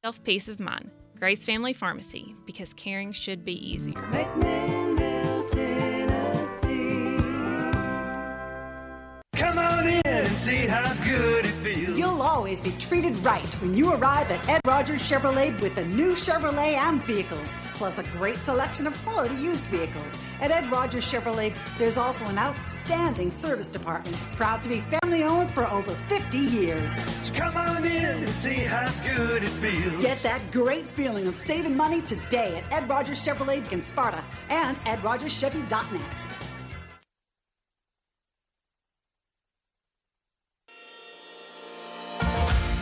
Self-peace of mind. Grace Family Pharmacy, because caring should be easier. McMinnville, Tennessee. Come on in and see how good it feels. You'll always be treated right when you arrive at Ed Rogers Chevrolet with the new Chevrolet Am vehicles, plus a great selection of quality used vehicles. At Ed Rogers Chevrolet, there's also an outstanding service department, proud to be family-owned for over 50 years. So come on in and see how good it feels. Get that great feeling of saving money today at Ed Rogers Chevrolet in Sparta and EdRogersChevy.net.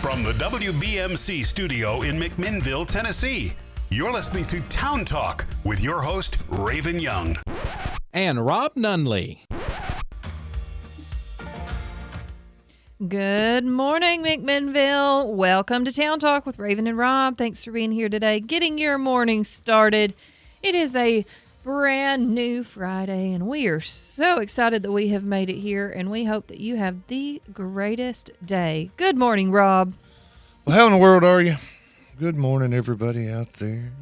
From the WBMC studio in McMinnville, Tennessee, you're listening to Town Talk with your host, Raven Young. And Rob Nunley. Good morning, McMinnville. Welcome to Town Talk with Raven and Rob. Thanks for being here today, getting your morning started. It is a brand new Friday, and we are so excited that we have made it here, and we hope that you have the greatest day. Good morning, Rob. Well, how in the world are you? Good morning, everybody out there.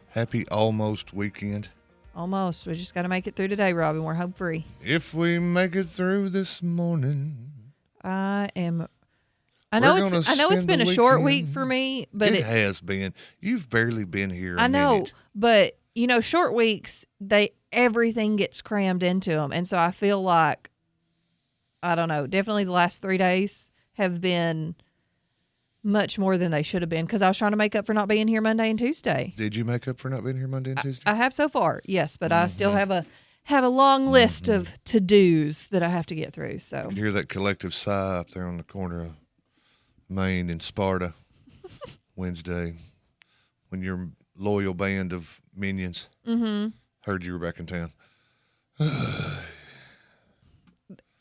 Happy almost weekend. Almost. We just got to make it through today, Rob, and we're home free. If we make it through this morning. I know it's been a short week for me, but it has been. You've barely been here. I know, but you know, short weeks, everything gets crammed into them, and so I feel like, I don't know, definitely the last 3 days have been much more than they should have been, because I was trying to make up for not being here Monday and Tuesday. Did you make up for not being here Monday and Tuesday? I have so far, yes, but I still have a long list of to-dos that I have to get through. So you hear that collective sigh up there on the corner of Maine and Sparta Wednesday when your loyal band of minions heard you were back in town.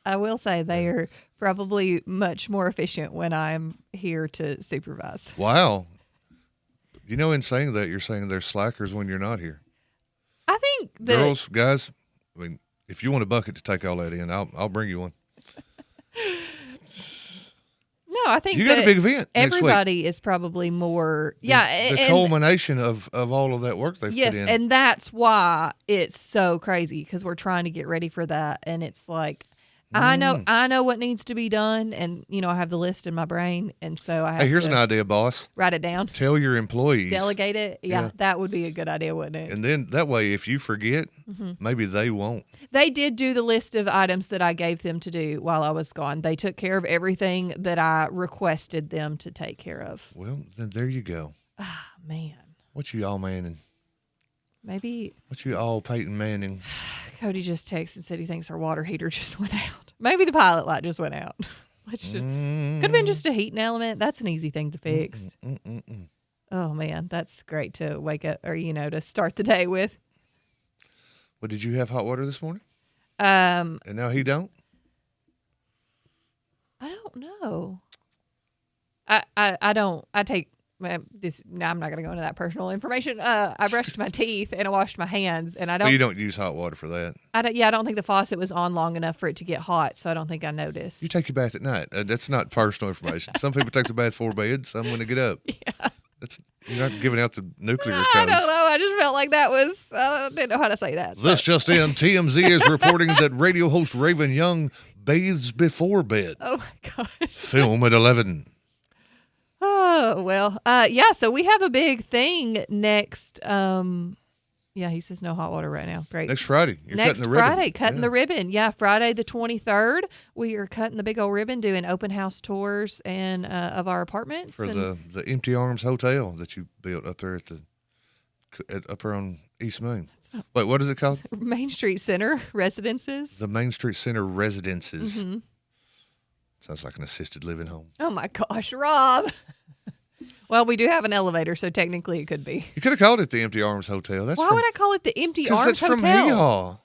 I will say they are probably much more efficient when I'm here to supervise. Wow. You know, in saying that, you're saying they're slackers when you're not here. I think that... Girls, guys, I mean, if you want a bucket to take all that in, I'll bring you one. No, I think you got a big event. Everybody is probably more, the culmination of all of that work they've put in. Yes, and that's why it's so crazy, because we're trying to get ready for that, and it's like, I know what needs to be done, and you know, I have the list in my brain, and so I have here's an idea, boss. Write it down. Tell your employees. Delegate it. Yeah, that would be a good idea, wouldn't it? And then that way, if you forget, maybe they won't. They did do the list of items that I gave them to do while I was gone. They took care of everything that I requested them to take care of. Well, then there you go. Ah, man. What you all Manning? Maybe. What you all Peyton Manning? Cody just texted and said he thinks our water heater just went out. Maybe the pilot light just went out. Let's just could have been just a heating element. That's an easy thing to fix. Oh man, that's great to wake up or to start the day with. Well, did you have hot water this morning? And now he don't? I don't know. I don't. I take this. Now I'm not going to go into that personal information. I brushed my teeth and I washed my hands, and I don't. Well, you don't use hot water for that. I don't think the faucet was on long enough for it to get hot, so I don't think I noticed. You take your bath at night. That's not personal information. Some people take the bath before bed. Some when they get up. Yeah. You're not giving out the nuclear codes. I don't know. I just felt like that was. I didn't know how to say that. This just in: TMZ is reporting that radio host Raven Young bathes before bed. Oh my gosh. Film at 11. Oh, well, so we have a big thing next. He says no hot water right now. Great. Next Friday. Next Friday, cutting the ribbon. Yeah, Friday the 23rd. We are cutting the big old ribbon, doing open house tours and of our apartments. For the Empty Arms Hotel that you built up there up there on East Main. Wait, what is it called? Main Street Center Residences. The Main Street Center Residences. Mm-hmm. Sounds like an assisted living home. Oh, my gosh, Rob. Well, we do have an elevator, so technically it could be. You could have called it the Empty Arms Hotel. Why would I call it the Empty Arms Hotel? Because that's from Hee-Haw.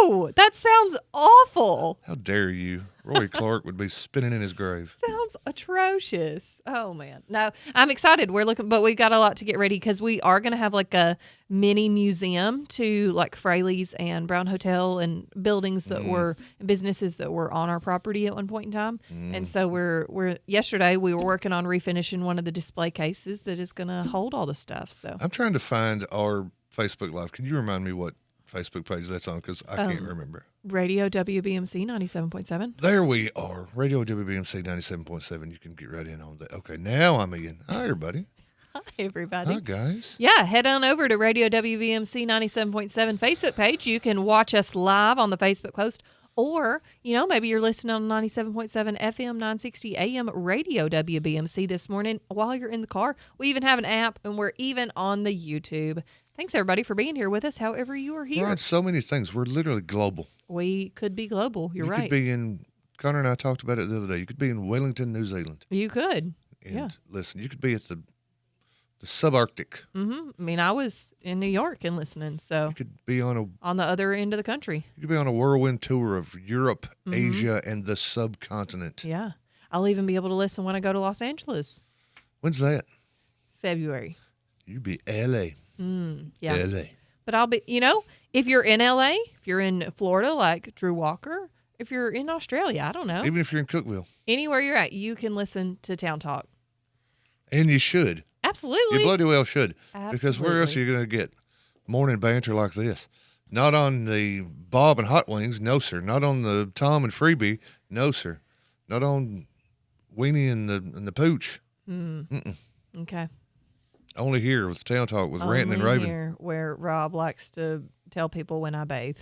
No, that sounds awful. How dare you? Roy Clark would be spinning in his grave. Sounds atrocious. Oh man. No, I'm excited. We're looking, but we got a lot to get ready because we are going to have like a mini museum to like Fraley's and Brown Hotel and buildings that were businesses that were on our property at one point in time. And so we're yesterday we were working on refinishing one of the display cases that is going to hold all the stuff. So I'm trying to find our Facebook Live. Can you remind me what Facebook page that's on? Because I can't remember. Radio WBMC 97.7. There we are. Radio WBMC 97.7. You can get right in on that. Okay, now I'm in. Hi, everybody. Hi, everybody. Hi, guys. Yeah, head on over to Radio WBMC 97.7 Facebook page. You can watch us live on the Facebook post, or, maybe you're listening on 97.7 FM 960 AM Radio WBMC this morning while you're in the car. We even have an app, and we're even on the YouTube. Thanks, everybody, for being here with us, however you are here. We're on so many things. We're literally global. We could be global. You're right. You could be in, Connor and I talked about it the other day, you could be in Wellington, New Zealand. You could. And listen, you could be at the subarctic. Mm-hmm. I mean, I was in New York and listening, so. You could be on the other end of the country. You could be on a whirlwind tour of Europe, Asia, and the subcontinent. Yeah. I'll even be able to listen when I go to Los Angeles. When's that? February. You'd be L.A. Yeah. L.A. But I'll be, if you're in L.A., if you're in Florida like Drew Walker, if you're in Australia, I don't know. Even if you're in Cookville. Anywhere you're at, you can listen to Town Talk. And you should. Absolutely. You bloody well should. Absolutely. Because where else are you going to get morning banter like this? Not on the Bob and Hot Wings, no, sir. Not on the Tom and Freebie, no, sir. Not on Weenie and the Pooch. Okay. Only here with Town Talk with Rantin' and Only Raven. here where Rob likes to tell people when I bathe.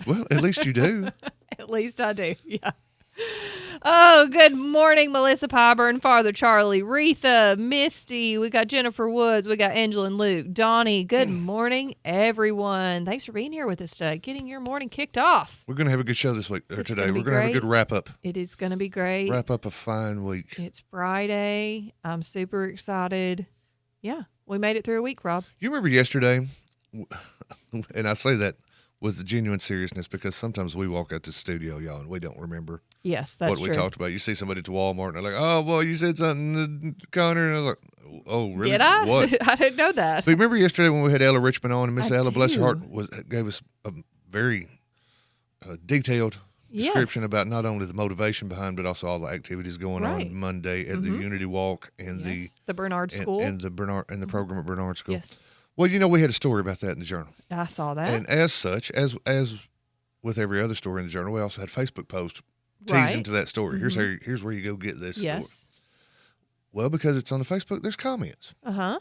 Well, at least you do. At least I do, yeah. Oh, good morning, Melissa Pyburn, Father Charlie, Retha, Misty. We got Jennifer Woods. We got Angela and Luke. Donnie, good morning, everyone. Thanks for being here with us today, getting your morning kicked off. We're going to have a good show this week, or It's today. gonna be We're going to have a great. good wrap-up. It is going to be great. Wrap up a fine week. It's Friday. I'm super excited. Yeah, we made it through a week, Rob. You remember yesterday, and I say that with the genuine seriousness because sometimes we walk out to the studio, y'all, and we don't remember Yes, that's what we true. talked about. You see somebody at Walmart, and they're like, oh, well, you said something to Connor, and I was like, oh, really? Did I? What? I didn't know that. But remember yesterday when we had Ella Richmond on, and Miss I Ella, bless her do. heart, gave us a very detailed description Yes. about not only the motivation behind, but also all the activities going Right. on Monday at the Unity Walk and Yes, the Bernard School. and the program at Bernard School. Yes, Well, we had a story about that in the Journal. I saw that. And as such, as with every other story in the Journal, we also had Facebook posts teasing Right. to that story. Here's where you go get this story. Yes. Well, because it's on the Facebook, there's comments. Uh-huh.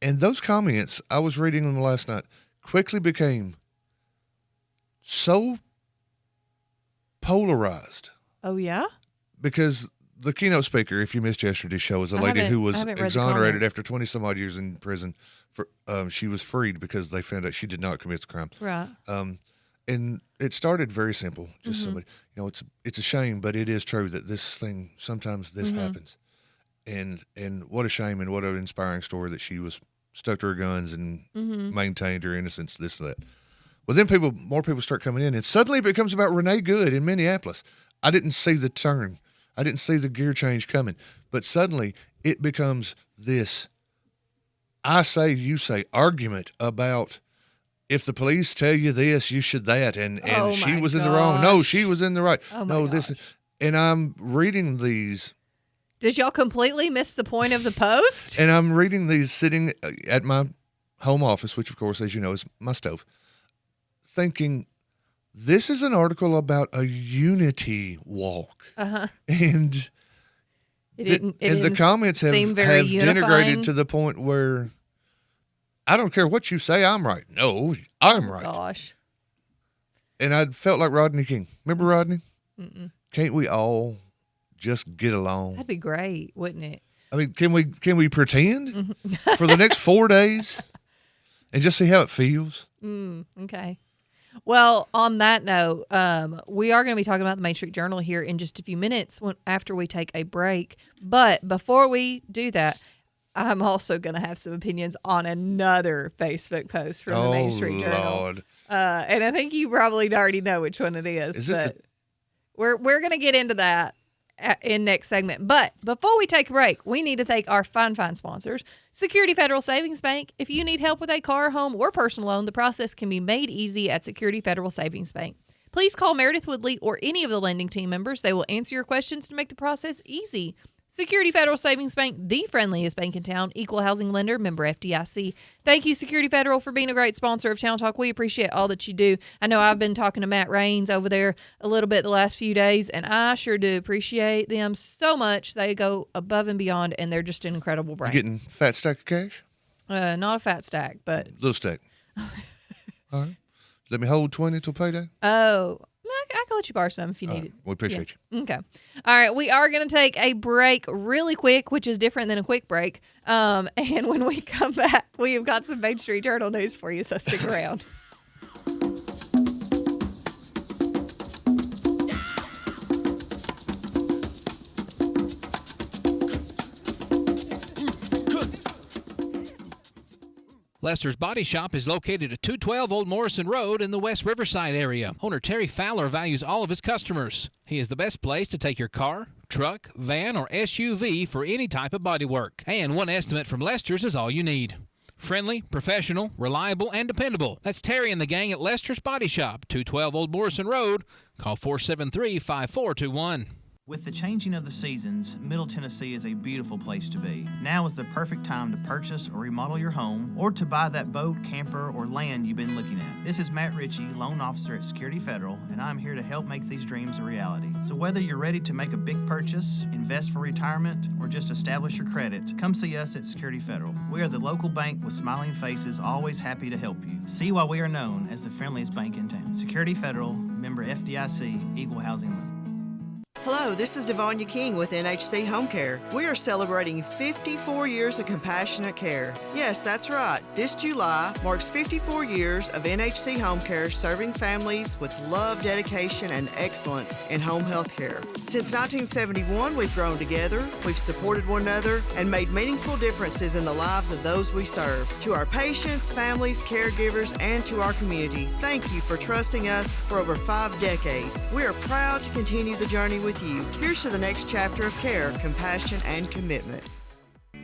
And those comments, I was reading them last night, quickly became so polarized. Oh, yeah? Because the keynote speaker, if you missed yesterday's show, was a I lady haven't- who was I haven't read the exonerated comments. after 20-some-odd years in prison. She was freed because they found out she did not commit the crime. Right. And it started very simple. Just Mm-hmm. somebody, it's a shame, but it is true that sometimes this Mm-hmm. happens. And what a shame and what an inspiring story that she was stuck to her guns and Mm-hmm. maintained her innocence, this, that. Well, then more people start coming in, and suddenly it becomes about Renee Good in Minneapolis. I didn't see the turn. I didn't see the gear change coming. But suddenly it becomes this I say, you say argument about if the police tell you this, you should that. And Oh, she my was in the wrong. No, gosh. she was in the right. Oh, my no, this. gosh. And I'm reading these. Did y'all completely miss the point of the post? And I'm reading these sitting at my home office, which, of course, as you know, is my stove, thinking, this is an article about a unity walk. Uh-huh. And the comments have denigrated to the point where I don't care what you say, I'm right. No, I'm right. Gosh. And I felt like Rodney King. Remember Rodney? Mm-mm. Can't we all just get along? That'd be great, wouldn't it? I mean, can we pretend for the next 4 days and just see how it feels? Okay. Well, on that note, we are going to be talking about the Main Street Journal here in just a few minutes after we take a break. But before we do that, I'm also going to have some opinions on another Facebook post from the Main Street Journal. Lord. And I think you probably already know which one it is. Is it we're going to get into that in next segment. But before we take a break, we need to thank our fine sponsors, Security Federal Savings Bank. If you need help with a car, home, or personal loan, the process can be made easy at Security Federal Savings Bank. Please call Meredith Woodley or any of the lending team members. They will answer your questions to make the process easy. Security Federal Savings Bank, the friendliest bank in town, equal housing lender, member FDIC. Thank you, Security Federal, for being a great sponsor of Town Talk. We appreciate all that you do. I know I've been talking to Matt Raines over there a little bit the last few days, and I sure do appreciate them so much. They go above and beyond, and they're just an incredible brand. You getting fat stack of cash? Not a fat stack, but... Little stack. All right. Let me hold 20 till payday. Oh, I can let you borrow some if you need it. We appreciate you. Okay. All right. We are going to take a break really quick, which is different than a quick break. And when we come back, we have got some Main Street Journal news for you, so stick around. Lester's Body Shop is located at 212 Old Morrison Road in the West Riverside area. Owner Terry Fowler values all of his customers. He is the best place to take your car, truck, van, or SUV for any type of body work. And one estimate from Lester's is all you need. Friendly, professional, reliable, and dependable. That's Terry and the gang at Lester's Body Shop, 212 Old Morrison Road. Call 473-5421. With the changing of the seasons, Middle Tennessee is a beautiful place to be. Now is the perfect time to purchase or remodel your home or to buy that boat, camper, or land you've been looking at. This is Matt Ritchie, loan officer at Security Federal, and I'm here to help make these dreams a reality. So whether you're ready to make a big purchase, invest for retirement, or just establish your credit, come see us at Security Federal. We are the local bank with smiling faces, always happy to help you. See why we are known as the friendliest bank in town. Security Federal, member FDIC, equal housing lender. Hello, this is Devanya King with NHC Home Care. We are celebrating 54 years of compassionate care. Yes, that's right. This July marks 54 years of NHC Home Care serving families with love, dedication, and excellence in home health care. Since 1971, we've grown together, we've supported one another, and made meaningful differences in the lives of those we serve. To our patients, families, caregivers, and to our community, thank you for trusting us for over 5 decades. We are proud to continue the journey with you. Here's to the next chapter of care, compassion, and commitment.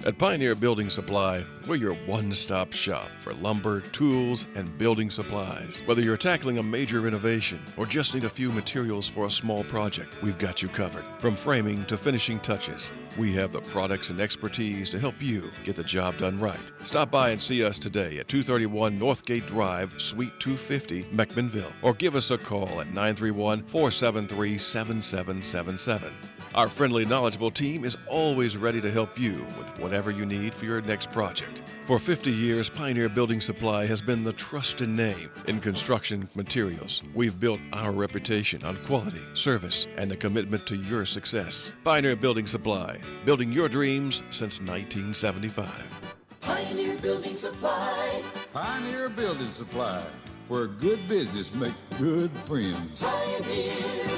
At Pioneer Building Supply, we're your one-stop shop for lumber, tools, and building supplies. Whether you're tackling a major renovation or just need a few materials for a small project, we've got you covered. From framing to finishing touches, we have the products and expertise to help you get the job done right. Stop by and see us today at 231 Northgate Drive, Suite 250, McMinnville, or give us a call at 931-473-7777. Our friendly, knowledgeable team is always ready to help you with whatever you need for your next project. For 50 years, Pioneer Building Supply has been the trusted name in construction materials. We've built our reputation on quality, service, and the commitment to your success. Pioneer Building Supply, building your dreams since 1975. Pioneer Building Supply. Pioneer Building Supply, where good business make good friends. Pioneer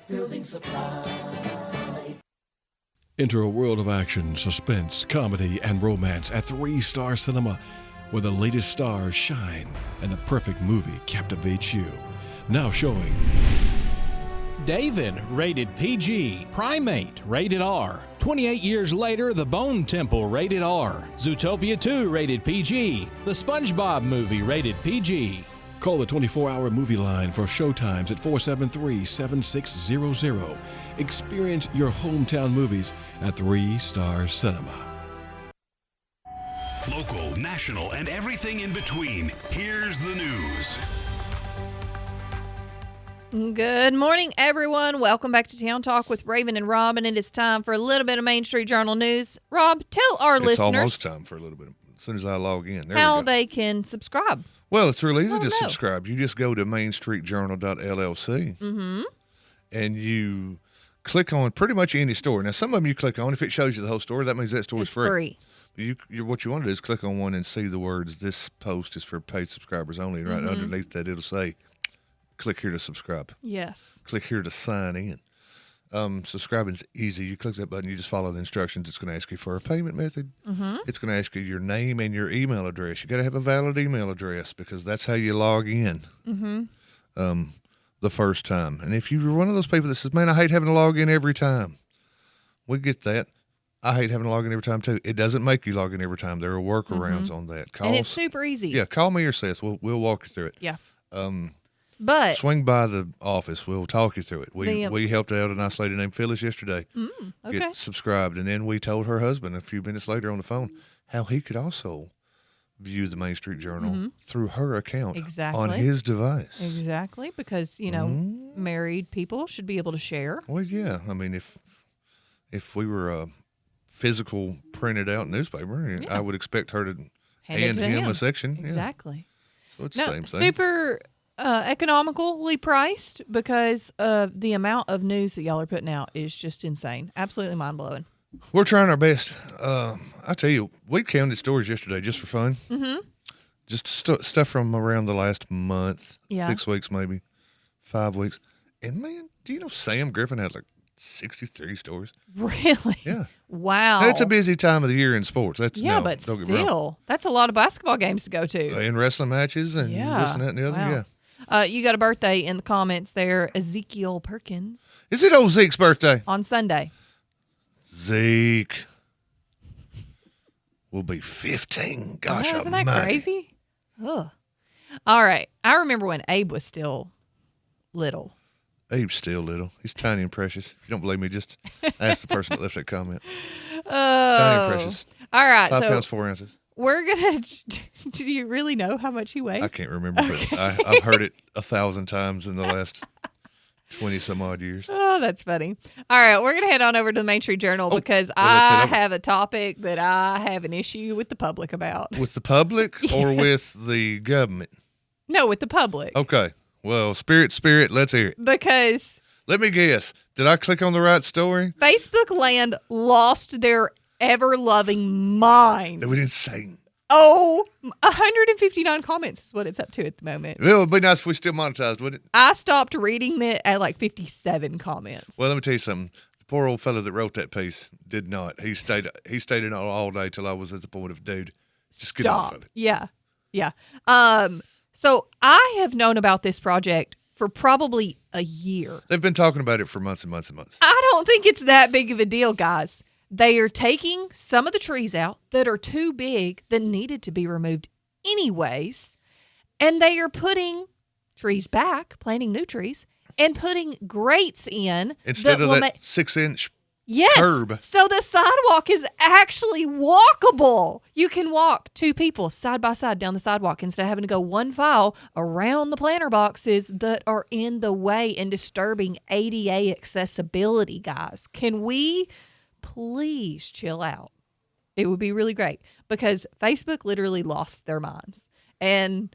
Building Supply. Enter a world of action, suspense, comedy, and romance at 3-Star Cinema, where the latest stars shine and the perfect movie captivates you. Now showing David, rated PG. Primate, rated R. 28 years later, The Bone Temple, rated R. Zootopia 2, rated PG. The SpongeBob Movie, rated PG. Call the 24-hour movie line for showtimes at 473-7600. Experience your hometown movies at 3-Star Cinema. Local, national, and everything in between. Here's the news. Good morning, everyone. Welcome back to Town Talk with Raven and Rob, and it is time for a little bit of Main Street Journal news. Rob, tell our listeners. It's almost time for a little bit. As soon as I log in. How they can subscribe. Well, it's really easy to subscribe. You just go to mainstreetjournal.llc and you click on pretty much any store. Now, some of them you click on, if it shows you the whole store, that means that store is free. But what you want to do is click on one and see the words, this post is for paid subscribers only. Right underneath that, it'll say, click here to subscribe. Yes. Click here to sign in. Subscribing's easy. You click that button, you just follow the instructions. It's going to ask you for a payment method. It's going to ask you your name and your email address. You got to have a valid email address because that's how you log in the first time. And if you're one of those people that says, man, I hate having to log in every time, we get that. I hate having to log in every time, too. It doesn't make you log in every time. There are workarounds on that. And it's super easy. Yeah, call me or Seth. We'll walk you through it. Yeah. But swing by the office. We'll talk you through it. We helped out a nice lady named Phyllis yesterday get subscribed, and then we told her husband a few minutes later on the phone how he could also view the Main Street Journal through her account on his device. Exactly, because married people should be able to share. Well, yeah. I mean, if we were a physical printed out newspaper, I would expect her to hand him a section. Exactly. So it's the same thing. Super economically priced because the amount of news that y'all are putting out is just insane. Absolutely mind-blowing. We're trying our best. I tell you, we counted stories yesterday just for fun. Just stuff from around the last month, 6 weeks maybe, 5 weeks. And, man, do you know Sam Griffin had like 63 stories? Really? Yeah. Wow. And it's a busy time of the year in sports. But still, that's a lot of basketball games to go to. And wrestling matches and this and that and the other, you got a birthday in the comments there, Ezekiel Perkins. Is it old Zeke's birthday? On Sunday. Zeke will be 15. Gosh, isn't that crazy? Ugh. All right. I remember when Abe was still little. Abe's still little. He's tiny and precious. If you don't believe me, just ask the person that left that comment. Oh. Tiny and precious. All right. 5 pounds, 4 ounces. We're going to... Do you really know how much he weighed? I can't remember, but I've heard it 1,000 times in the last 20-some-odd years. Oh, that's funny. All right. We're going to head on over to the Main Street Journal because I have a topic that I have an issue with the public about. With the public or with the government? No, with the public. Okay. Well, spirit, let's hear it. Because... Let me guess. Did I click on the right story? Facebook land lost their ever-loving minds. It was insane. Oh, 159 comments is what it's up to at the moment. Well, it would be nice if we still monetized, wouldn't it? I stopped reading it at like 57 comments. Well, let me tell you something. The poor old fellow that wrote that piece did not. He stayed in all day till I was at the point of, dude, just get off of it. Yeah. So I have known about this project for probably a year. They've been talking about it for months and months and months. I don't think it's that big of a deal, guys. They are taking some of the trees out that are too big that needed to be removed anyways, and they are putting trees back, planting new trees, and putting grates in. Instead of that 6-inch curb. So the sidewalk is actually walkable. You can walk two people side by side down the sidewalk instead of having to go one file around the planter boxes that are in the way and disturbing ADA accessibility, guys. Can we please chill out? It would be really great because Facebook literally lost their minds. And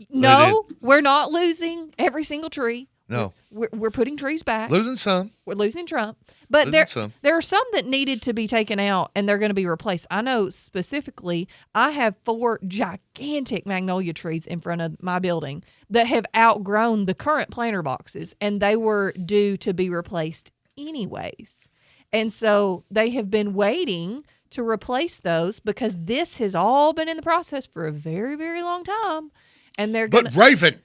no, we're not losing every single tree. No. We're putting trees back. Losing some. We're losing Trump. But there are some that needed to be taken out, and they're going to be replaced. I know specifically, I have 4 gigantic magnolia trees in front of my building that have outgrown the current planter boxes, and they were due to be replaced anyways. And so they have been waiting to replace those because this has all been in the process for a very, very long time. And they're going to... But Raven...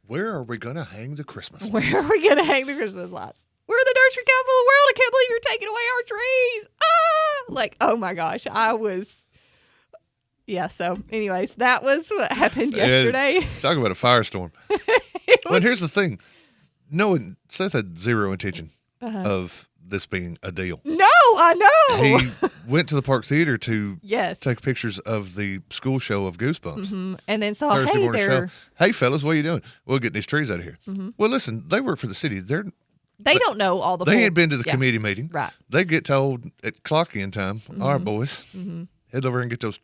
Where are we going to hang the Christmas lights? Where are we going to hang the Christmas lights? We're the nursery capital of the world. I can't believe you're taking away our trees. Like, oh my gosh, I was... Yeah, so anyways, that was what happened yesterday. Talk about a firestorm. But here's the thing. Seth had zero intention of this being a deal. No, I know. He went to the Park Theater to yes. take pictures of the school show of Goosebumps. Mm-hmm. And then saw, Thursday morning show. Hey, fellas, what are you doing? We're getting these trees out of here. Mm-hmm. Well, listen, they work for the city. They don't know all the They ain't been to the committee meeting. Right. They get told at clock-in time, all right, boys, head over and get those,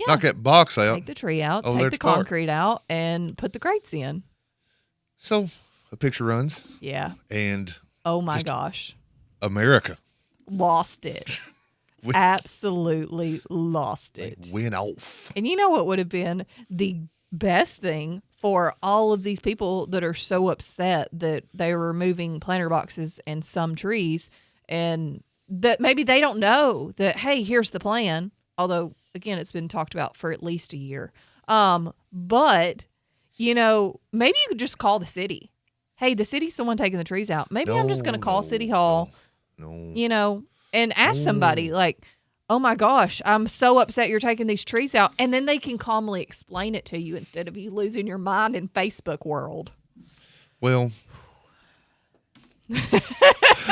knock that box out. Take the tree out, take the concrete out, and put the grates in. So, a picture runs. Yeah. And oh my gosh. America. Lost it. Absolutely lost it. Went off. And you know what would have been the best thing for all of these people that are so upset that they're removing planter boxes and some trees, and that maybe they don't know that, hey, here's the plan. Although, again, it's been talked about for at least a year. But, you know, maybe you could just call the city. Hey, the city's the one taking the trees out. Maybe I'm just going to call City Hall, you know, and ask somebody, like, oh my gosh, I'm so upset you're taking these trees out. And then they can calmly explain it to you instead of you losing your mind in Facebook world. Well,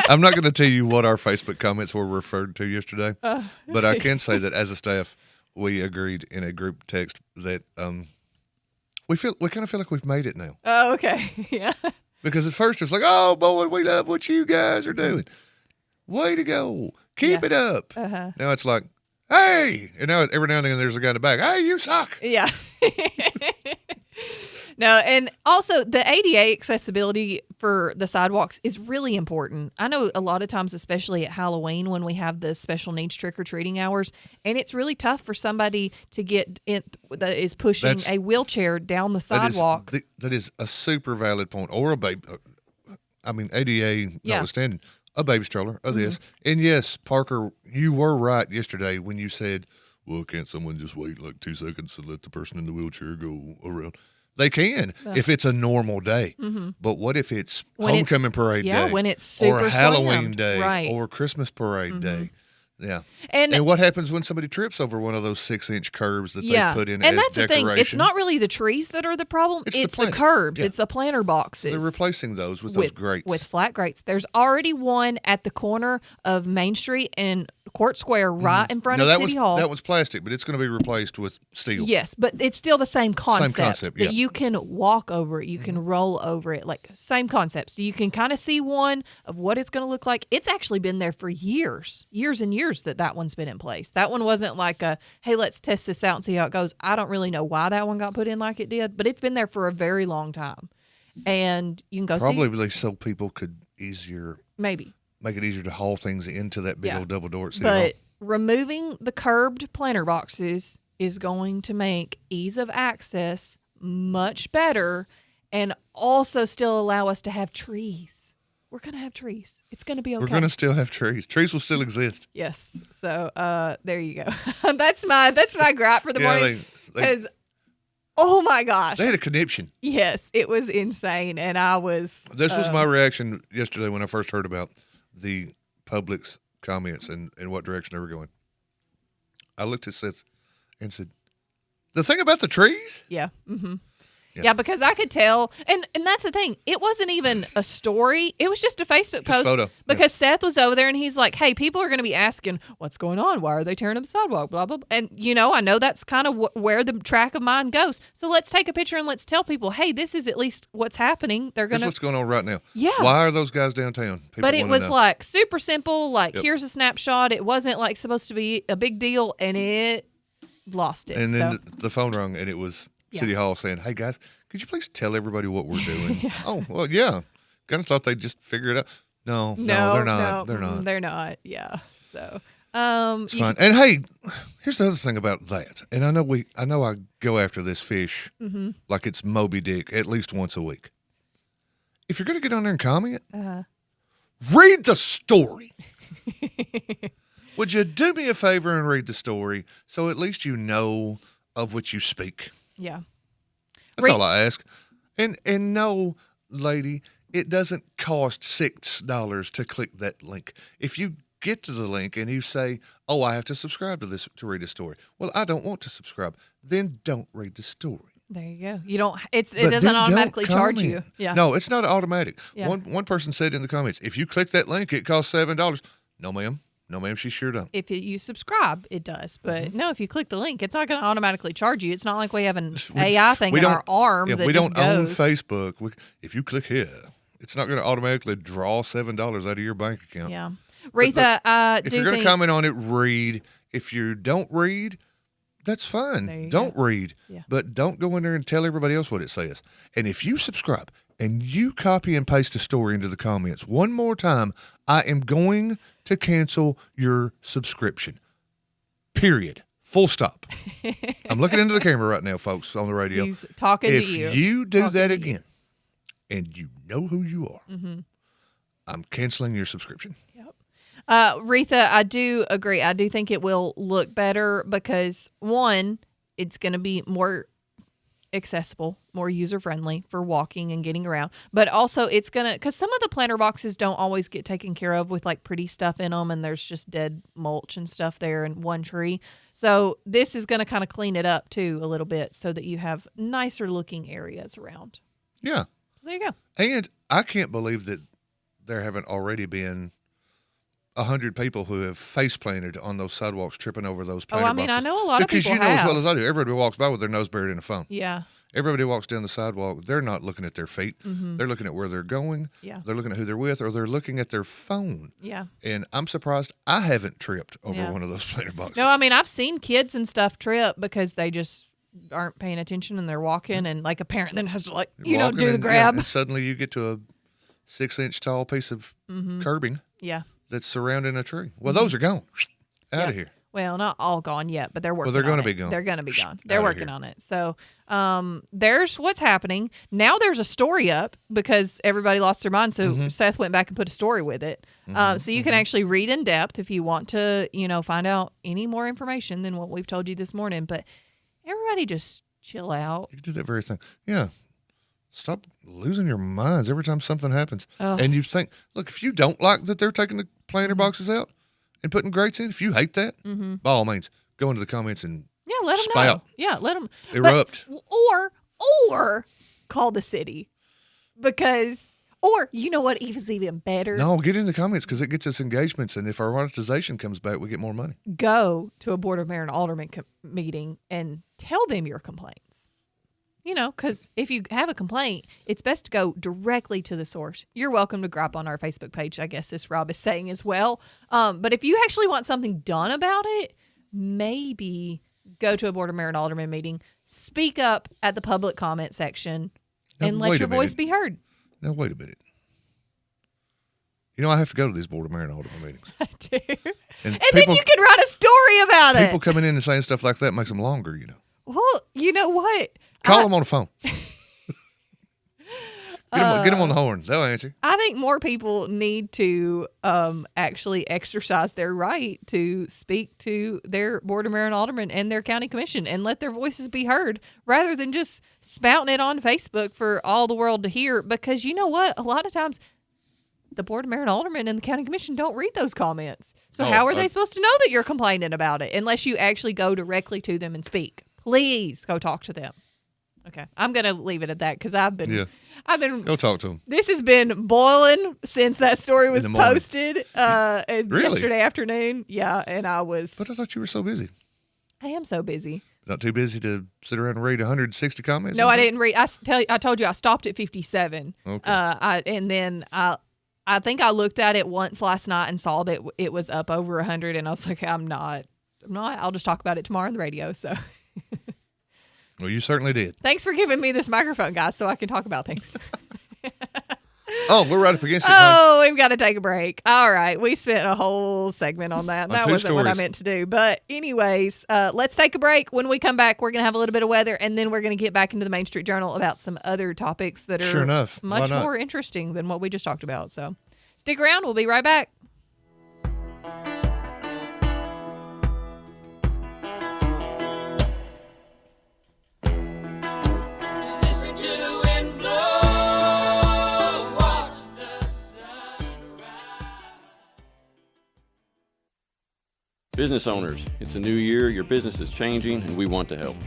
I'm not going to tell you what our Facebook comments were referred to yesterday, but I can say that as a staff, we agreed in a group text that we kind of feel like we've made it now. Oh, okay. Yeah. Because at first it's like, oh, boy, we love what you guys are doing. Way to go. Keep it up. Uh-huh. Now it's like, hey. And now every now and then there's a guy in the back. Hey, you suck. Yeah. No, and also the ADA accessibility for the sidewalks is really important. I know a lot of times, especially at Halloween when we have the special needs trick-or-treating hours, and it's really tough for somebody to get in that is pushing a wheelchair down the sidewalk. That is a super valid point. Or a baby, I mean, ADA notwithstanding, a baby stroller or this. And yes, Parker, you were right yesterday when you said, well, can't someone just wait like 2 seconds to let the person in the wheelchair go around? They can if it's a normal day. But what if it's homecoming parade day? Yeah, when it's super or Halloween slammed. day Right. or Christmas parade day. Yeah. And what happens when somebody trips over one of those 6-inch curbs that they put in and as that's decoration? the thing. It's not really the trees that are the problem. It's the planter. curbs. Yeah. It's the planter boxes. They're replacing those with those grates. With flat grates. There's already one at the corner of Main Street and Court Square right in front of City Hall. That was plastic, but it's going to be replaced with steel. Yes, but it's still the same concept. Same concept, yeah. That you can walk over it. You can roll over it. Like, same concept. So you can kind of see one of what it's going to look like. It's actually been there for years and years that one's been in place. That one wasn't like a, hey, let's test this out and see how it goes. I don't really know why that one got put in like it did, but it's been there for a very long time. And you can go Probably so people could maybe make it easier to haul things into that big old double door at City But Hall. removing the curbed planter boxes is going to make ease of access much better and also still allow us to have trees. We're going to have trees. It's going to be okay. We're going to still have trees. Trees will still exist. Yes. So there you go. That's my gripe for the morning. Because, oh my gosh. They had a conniption. Yes, it was insane. And I was. This was my reaction yesterday when I first heard about the public's comments and what direction they were going. I looked at Seth and said, the thing about the trees? Yeah. Mm-hmm. Yeah, because I could tell, and that's the thing. It wasn't even a story. It was just a Facebook post. Photo. Because Seth was over there, and he's like, hey, people are going to be asking, what's going on? Why are they tearing up the sidewalk? Blah, blah, blah. And, I know that's kind of where the track of mine goes. So let's take a picture and let's tell people, hey, this is at least what's happening. They're going to. Here's what's going on right now. Yeah. Why are those guys downtown? People but it was know. like super simple. Like, here's a snapshot. It wasn't like supposed to be a big deal, and it lost it. And then the phone rung, and it was City Hall saying, hey, guys, could you please tell everybody what we're doing? Oh, well, yeah. Kind of thought they'd just figure it out. No, they're not. They're not. They're not. Yeah. So, it's fine. And hey, here's the other thing about that. And I know I go after this fish like it's Moby Dick at least once a week. If you're going to get on there and comment, read the story. Would you do me a favor and read the story so at least you know of which you speak? Yeah. That's all I ask. And no, lady, it doesn't cost $6 to click that link. If you get to the link and you say, oh, I have to subscribe to this to read a story. Well, I don't want to subscribe. Then don't read the story. There you go. You don't. It doesn't automatically charge you. Yeah. No, it's not automatic. Yeah. One person said in the comments, if you click that link, it costs $7. No, ma'am. No, ma'am, she sure don't. If you subscribe, it does. But no, if you click the link, it's not going to automatically charge you. It's not like we have an AI thing in our arm that we just don't own goes. Facebook. If you click here, it's not going to automatically draw $7 out of your bank account. Yeah. Retha, if you're going to comment on it, read. If you don't read, that's fine. Don't read. Yeah. But don't go in there and tell everybody else what it says. And if you subscribe and you copy and paste a story into the comments one more time, I am going to cancel your subscription. Period. Full stop. I'm looking into the camera right now, folks, on the radio. He's talking to you. If you do that again, and you know who you are, I'm canceling your subscription. Retha, I do agree. I do think it will look better because, one, it's going to be more accessible, more user-friendly for walking and getting around. But also it's going to, because some of the planter boxes don't always get taken care of with like pretty stuff in them, and there's just dead mulch and stuff there in one tree. So this is going to kind of clean it up too a little bit so that you have nicer looking areas around. Yeah. So there you go. And I can't believe that there haven't already been 100 people who have face planted on those sidewalks, tripping over those planter boxes. I know a lot of people because you know have. as well as I do, everybody walks by with their nose buried in a phone. Yeah. Everybody walks down the sidewalk. They're not looking at their feet. They're looking at where they're going. Yeah. They're looking at who they're with, or they're looking at their phone. Yeah. And I'm surprised I haven't tripped over one of those planter boxes. No, I mean, I've seen kids and stuff trip because they just aren't paying attention and they're walking, and like a parent then has to like, do the grab. And suddenly you get to a 6-inch tall piece of curbing that's surrounding a tree. Well, those are gone. Out of here. Well, not all gone yet, but they're working on it. Well, they're going to be gone. They're going to be gone. They're working on it. So there's what's happening. Now there's a story up because everybody lost their mind. So Seth went back and put a story with it. So you can actually read in depth if you want to, find out any more information than what we've told you this morning. But everybody just chill out. You can do that very thing. Yeah. Stop losing your minds every time something happens. And you think, look, if you don't like that they're taking the planter boxes out and putting grates in, if you hate that, by all means, go into the comments and let them spout. know. Yeah, let them erupt. Or call the city because, or you know what is even better? No, get in the comments because it gets us engagements. And if our monetization comes back, we get more money. Go to a Board of Mayor and Alderman meeting and tell them your complaints. Because if you have a complaint, it's best to go directly to the source. You're welcome to gripe on our Facebook page, I guess this Rob is saying as well. But if you actually want something done about it, maybe go to a Board of Mayor and Alderman meeting, speak up at the public comment section, and let your voice be heard. Now, wait a minute. I have to go to these Board of Mayor and Alderman meetings. I do. And people, then you can write a story about it. People coming in and saying stuff like that makes them longer, Well, you know what? Call them on the phone. Get them on the horn. They'll answer. I think more people need to actually exercise their right to speak to their Board of Mayor and Alderman and their county commission and let their voices be heard rather than just spouting it on Facebook for all the world to hear. Because you know what? A lot of times the Board of Mayor and Alderman and the county commission don't read those comments. So how are they supposed to know that you're complaining about it unless you actually go directly to them and speak? Please go talk to them. Okay, I'm gonna leave it at that because I've been go talk to them. This has been boiling since that story was posted Really? yesterday afternoon. Yeah, and But I thought you were so busy. I am so busy. Not too busy to sit around and read 160 comments. No, I didn't read. I told you I stopped at 57. Okay. And then I think I looked at it once last night and saw that it was up over 100, and I was like, I'm not. I'll just talk about it tomorrow on the radio. So. Well, you certainly did. Thanks for giving me this microphone, guys, so I can talk about things. We're right up against it. We've got to take a break. All right. We spent a whole segment on that. That wasn't what I meant to do. But anyways, let's take a break. When we come back, we're going to have a little bit of weather, and then we're going to get back into the Main Street Journal about some other topics that are much more interesting than what we just talked about. So stick around. We'll be right back. Business owners, it's a new year, your business is changing, and we want to help.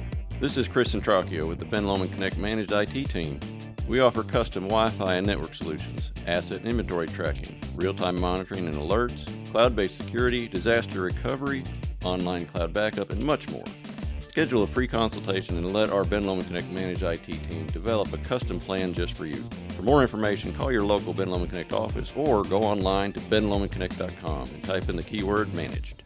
This is Chris Centracchio with the Ben Lomond Connect Managed IT team. We offer custom Wi-Fi and network solutions, asset and inventory tracking, real-time monitoring and alerts, cloud-based security, disaster recovery, online cloud backup, and much more. Schedule a free consultation and let our Ben Lomond Connect Managed IT team develop a custom plan just for you. For more information, call your local Ben Lomond Connect office or go online to benlomondconnect.com and type in the keyword managed.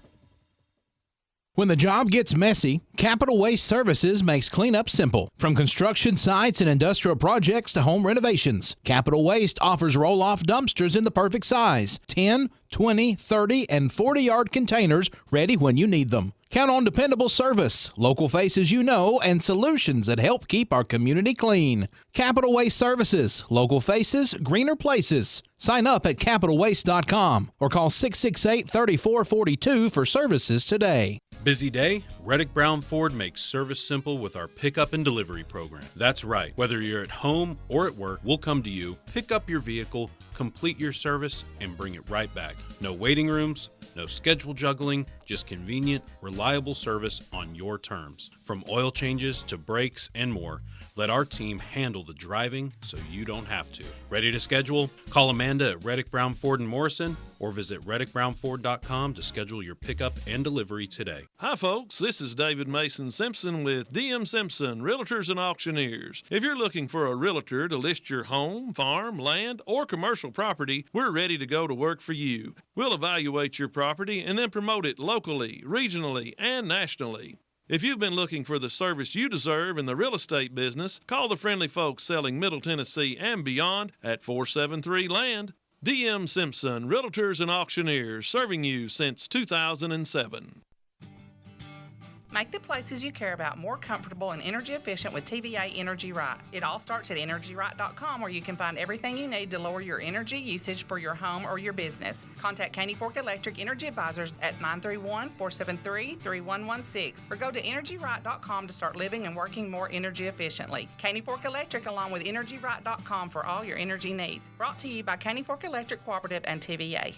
When the job gets messy, Capital Waste Services makes cleanup simple. From construction sites and industrial projects to home renovations, Capital Waste offers roll-off dumpsters in the perfect size, 10, 20, 30, and 40-yard containers ready when you need them. Count on dependable service, local faces you know, and solutions that help keep our community clean. Capital Waste Services, local faces, greener places. Sign up at capitalwaste.com or call 668-3442 for services today. Busy day? Reddick Brown Ford makes service simple with our pickup and delivery program. That's right. Whether you're at home or at work, we'll come to you, pick up your vehicle, complete your service, and bring it right back. No waiting rooms, no schedule juggling, just convenient, reliable service on your terms. From oil changes to brakes and more, let our team handle the driving so you don't have to. Ready to schedule? Call Amanda at Reddick Brown Ford in Morrison or visit reddickbrownford.com to schedule your pickup and delivery today. Hi folks, this is David Mason Simpson with DM Simpson Realtors and Auctioneers. If you're looking for a realtor to list your home, farm, land, or commercial property, we're ready to go to work for you. We'll evaluate your property and then promote it locally, regionally, and nationally. If you've been looking for the service you deserve in the real estate business, call the friendly folks selling Middle Tennessee and beyond at 473-LAND. DM Simpson, Realtors and Auctioneers, serving you since 2007. Make the places you care about more comfortable and energy efficient with TVA Energy Right. It all starts at EnergyRight.com, where you can find everything you need to lower your energy usage for your home or your business. Contact Caney Fork Electric Energy Advisors at 931-473-3116 or go to EnergyRight.com to start living and working more energy efficiently. Caney Fork Electric along with EnergyRight.com for all your energy needs. Brought to you by Caney Fork Electric Cooperative and TVA.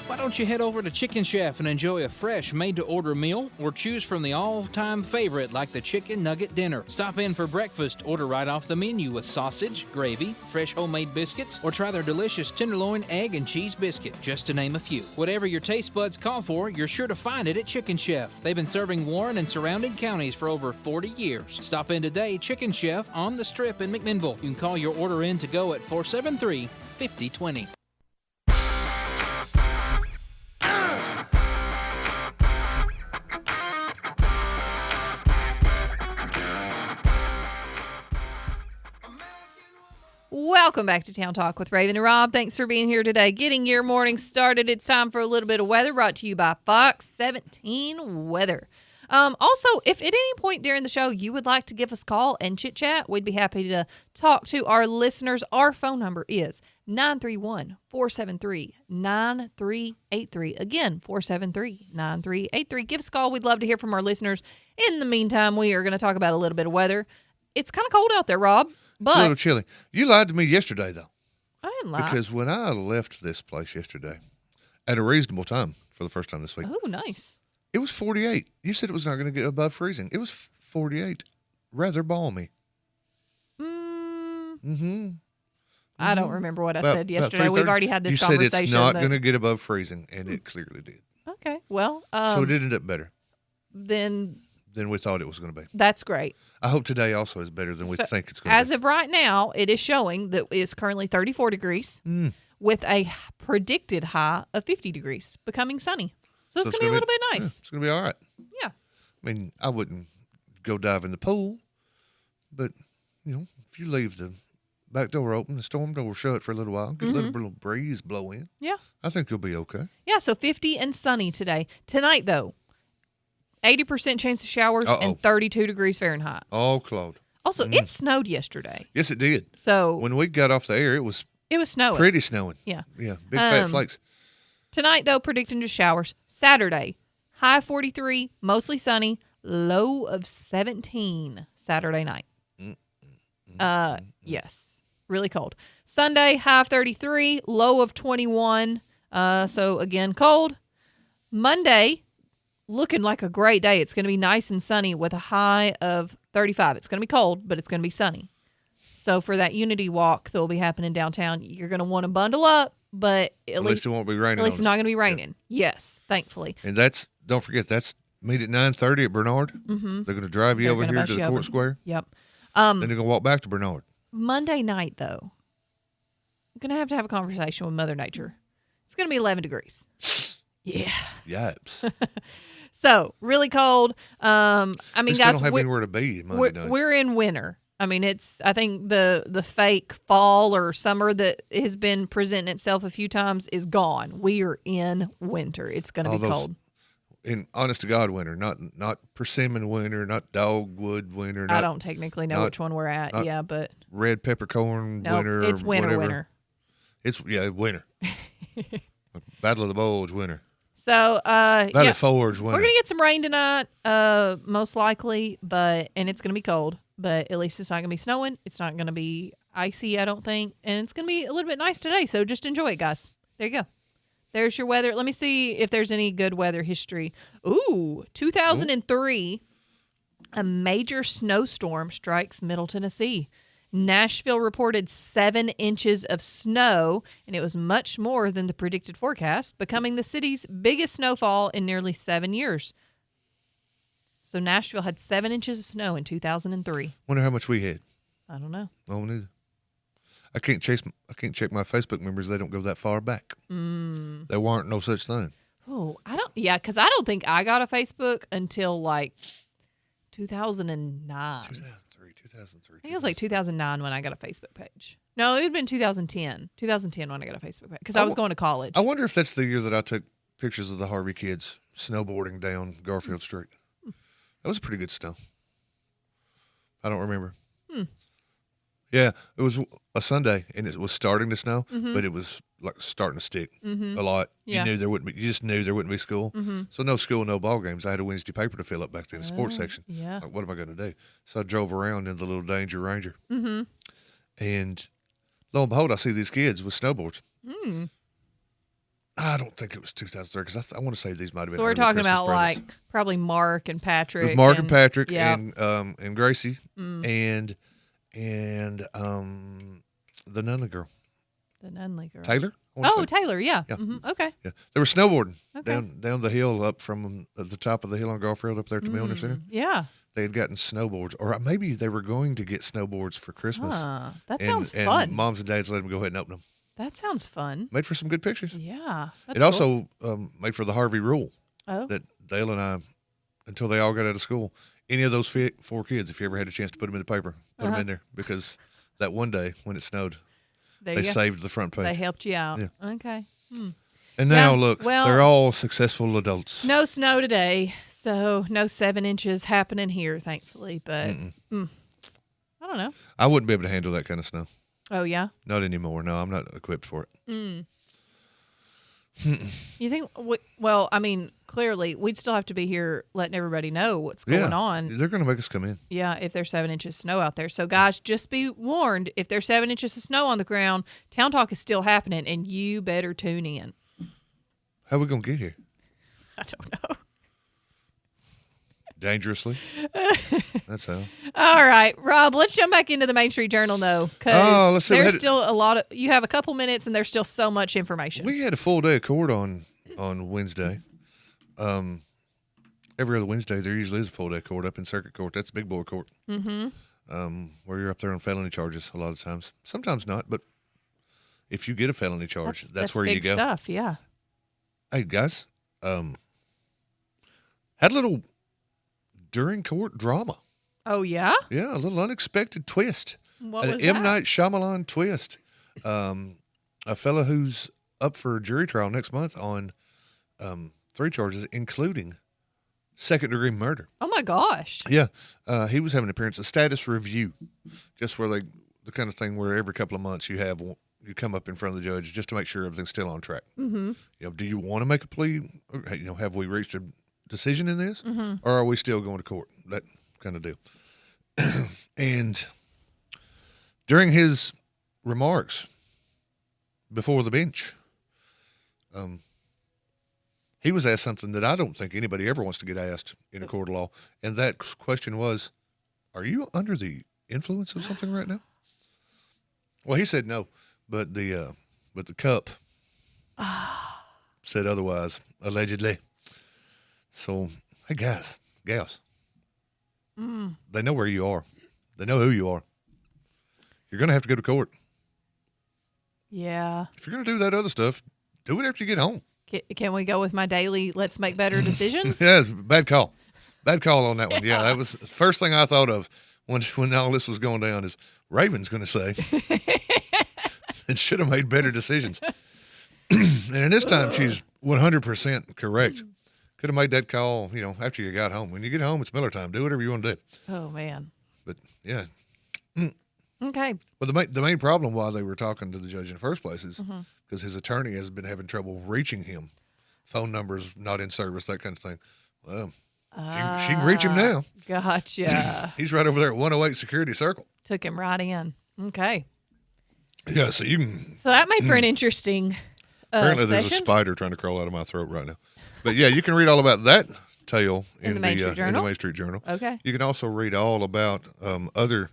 Why don't you head over to Chicken Chef and enjoy a fresh made-to-order meal or choose from the all-time favorite like the Chicken Nugget Dinner. Stop in for breakfast, order right off the menu with sausage, gravy, fresh homemade biscuits, or try their delicious tenderloin, egg, and cheese biscuit, just to name a few. Whatever your taste buds call for, you're sure to find it at Chicken Chef. They've been serving Warren and surrounding counties for over 40 years. Stop in today, Chicken Chef on the Strip in McMinnville. You can call your order in to go at 473-5020. Welcome back to Town Talk with Raven and Rob. Thanks for being here today. Getting your morning started. It's time for a little bit of weather brought to you by Fox 17 Weather. Also, if at any point during the show you would like to give us a call and chit-chat, we'd be happy to talk to our listeners. Our phone number is 931-473-9383. Again, 473-9383. Give us a call. We'd love to hear from our listeners. In the meantime, we are going to talk about a little bit of weather. It's kind of cold out there, Rob. But it's a little chilly. You lied to me yesterday, though. I didn't lie. Because when I left this place yesterday, at a reasonable time for the first time this week. Oh, nice. It was 48. You said it was not going to get above freezing. It was 48. Rather balmy. I don't remember what I said yesterday. We've already had this conversation. You said it's not going to get above freezing, and it clearly did. Okay. Well. So it ended up better. Than we thought it was going to be. That's great. I hope today also is better than we think it's going to be. As of right now, it is showing that it's currently 34 degrees with a predicted high of 50 degrees, becoming sunny. So it's going to be a little bit nice. Yeah, it's going to be all right. Yeah. I mean, I wouldn't go dive in the pool, but, you know, if you leave the back door open, the storm door shut for a little while, get a little breeze blow in. Yeah. I think you'll be okay. Yeah, so 50 and sunny today. Tonight, though, 80% chance of showers and 32 degrees Fahrenheit. Oh, Claude. Also, it snowed yesterday. Yes, it did. So when we got off the air, it was snowing. Pretty snowing. Yeah. Yeah, big fat flakes. Tonight, though, predicting just showers. Saturday, high 43, mostly sunny, low of 17 Saturday night. Yes, really cold. Sunday, high 33, low of 21. So, again, cold. Monday, looking like a great day. It's going to be nice and sunny with a high of 35. It's going to be cold, but it's going to be sunny. So for that Unity walk that will be happening downtown, you're going to want to bundle up, but at least it won't be raining. At least it's not going to be raining. Yeah. Yes, thankfully. And don't forget, that's meet at 9:30 at Bernard. Mm-hmm. They're going to drive you over here to the court square. Yep. Then they're going to walk back to Bernard. Monday night, though, I'm going to have a conversation with Mother Nature. It's going to be 11 degrees. Yeah. Yipes. So really cold. I mean, We still guys, don't have anywhere to be Monday night. we're in winter. I mean, I think the fake fall or summer that has been presenting itself a few times is gone. We are in winter. It's going to be cold. In honest to God winter, not persimmon winter, not dogwood winter. I don't technically know which one we're at. Yeah, but red peppercorn winter. It's winter. Whatever. Winter. It's winter. Battle of the Bulge winter. So Valley Forge winter. We're gonna get some rain tonight, most likely, and it's gonna be cold. But at least it's not gonna be snowing. It's not gonna be icy, I don't think, and it's gonna be a little bit nice today. So just enjoy it, guys. There you go. There's your weather. Let me see if there's any good weather history. Ooh, 2003, a major snowstorm strikes Middle Tennessee. Nashville reported 7 inches of snow, and it was much more than the predicted forecast, becoming the city's biggest snowfall in nearly 7 years. So Nashville had 7 inches of snow in 2003. Wonder how much we had. I don't know. I don't either. I can't check my Facebook members. They don't go that far back. There weren't no such thing. Oh, because I don't think I got a Facebook until like 2009. 2003. I think it was like 2009 when I got a Facebook page. No, it would have been 2010. 2010 when I got a Facebook page because I was going to college. I wonder if that's the year that I took pictures of the Harvey kids snowboarding down Garfield Street. That was pretty good snow. I don't remember. Yeah, it was a Sunday, and it was starting to snow, but it was like starting to stick a lot. Yeah. You just knew there wouldn't be school. So no school, no ball games. I had a Wednesday paper to fill up back in the sports section. Yeah. Like, what am I going to do? So I drove around in the little Danger Ranger. And lo and behold, I see these kids with snowboards. I don't think it was 2003 because I want to say these might have been. So we're early talking Christmas about presents. like probably Mark and Patrick. With Mark and Patrick yeah. and Gracie and the Nunley girl. The Nunley girl. Taylor? Taylor, yeah. Yeah. Okay. Yeah. They were snowboarding Okay. down the hill up from the top of the hill on Garfield up there at the Milner Center. Yeah. They had gotten snowboards, or maybe they were going to get snowboards for Christmas. That sounds and fun. Moms and dads let them go ahead and open them. That sounds fun. Made for some good pictures. Yeah. It also made for the Harvey rule Oh. that Dale and I, until they all got out of school, any of those 4 kids, if you ever had a chance to put them in the paper, put them in there because that one day when it snowed, they saved the front page. They helped you out. Yeah. Okay. And now, Yeah, look, well- they're all successful adults. No snow today, so no 7 inches happening here, thankfully. But I don't know. I wouldn't be able to handle that kind of snow. Oh, yeah? Not anymore. No, I'm not equipped for it. You think, well, I mean, clearly, we'd still have to be here letting everybody know what's going on. They're going to make us come in. Yeah, if there's 7 inches of snow out there. So, guys, just be warned, if there's 7 inches of snow on the ground, Town Talk is still happening, and you better tune in. How are we going to get here? I don't know. Dangerously. That's how. All right, Rob, let's jump back into the Main Street Journal, though, because there's still a lot of, you have a couple minutes, and there's still so much information. We had a full day of court on Wednesday. Every other Wednesday, there usually is a full day of court up in circuit court. That's big boy court. Where you're up there on felony charges a lot of the times. Sometimes not, but if you get a felony charge, that's where you go. Big stuff, yeah. Hey, guys, had a little during court drama. Oh, yeah? Yeah, a little unexpected twist. What An was M. that? Night Shyamalan twist. A fella who's up for a jury trial next month on 3 charges, including second-degree murder. Oh, my gosh. Yeah, he was having an appearance, a status review, just where the kind of thing where every couple of months you come up in front of the judge just to make sure everything's still on track. Mm-hmm. Do you want to make a plea? Or, have we reached a decision in this, or are we still going to court? That kind of deal. And during his remarks before the bench, he was asked something that I don't think anybody ever wants to get asked in a court of law, and that question was, "Are you under the influence of something right now?" Well, he said no, but the cup said otherwise, allegedly. So, hey, guys, gals, they know where you are. They know who you are. You're going to have to go to court. Yeah. If you're going to do that other stuff, do it after you get home. Can we go with my daily let's make better decisions? Yeah, bad call. Bad call on that one. Yeah, that was the first thing I thought of when all this was going down is Raven's going to say and should have made better decisions. And in this time, she's 100% correct. Could have made that call, after you got home. When you get home, it's Miller time. Do whatever you want to do. Oh, man. But, yeah. Okay. Well, the main problem why they were talking to the judge in the first place is because his attorney has been having trouble reaching him. Phone numbers not in service, that kind of thing. Well, she can reach him now. Gotcha. He's right over there at 108 Security Circle. Took him right in. Okay. Yeah, so you can. So that made for an interesting apparently session. There's a spider trying to crawl out of my throat right now. But yeah, you can read all about that tale in the Main Street Journal. Okay. You can also read all about other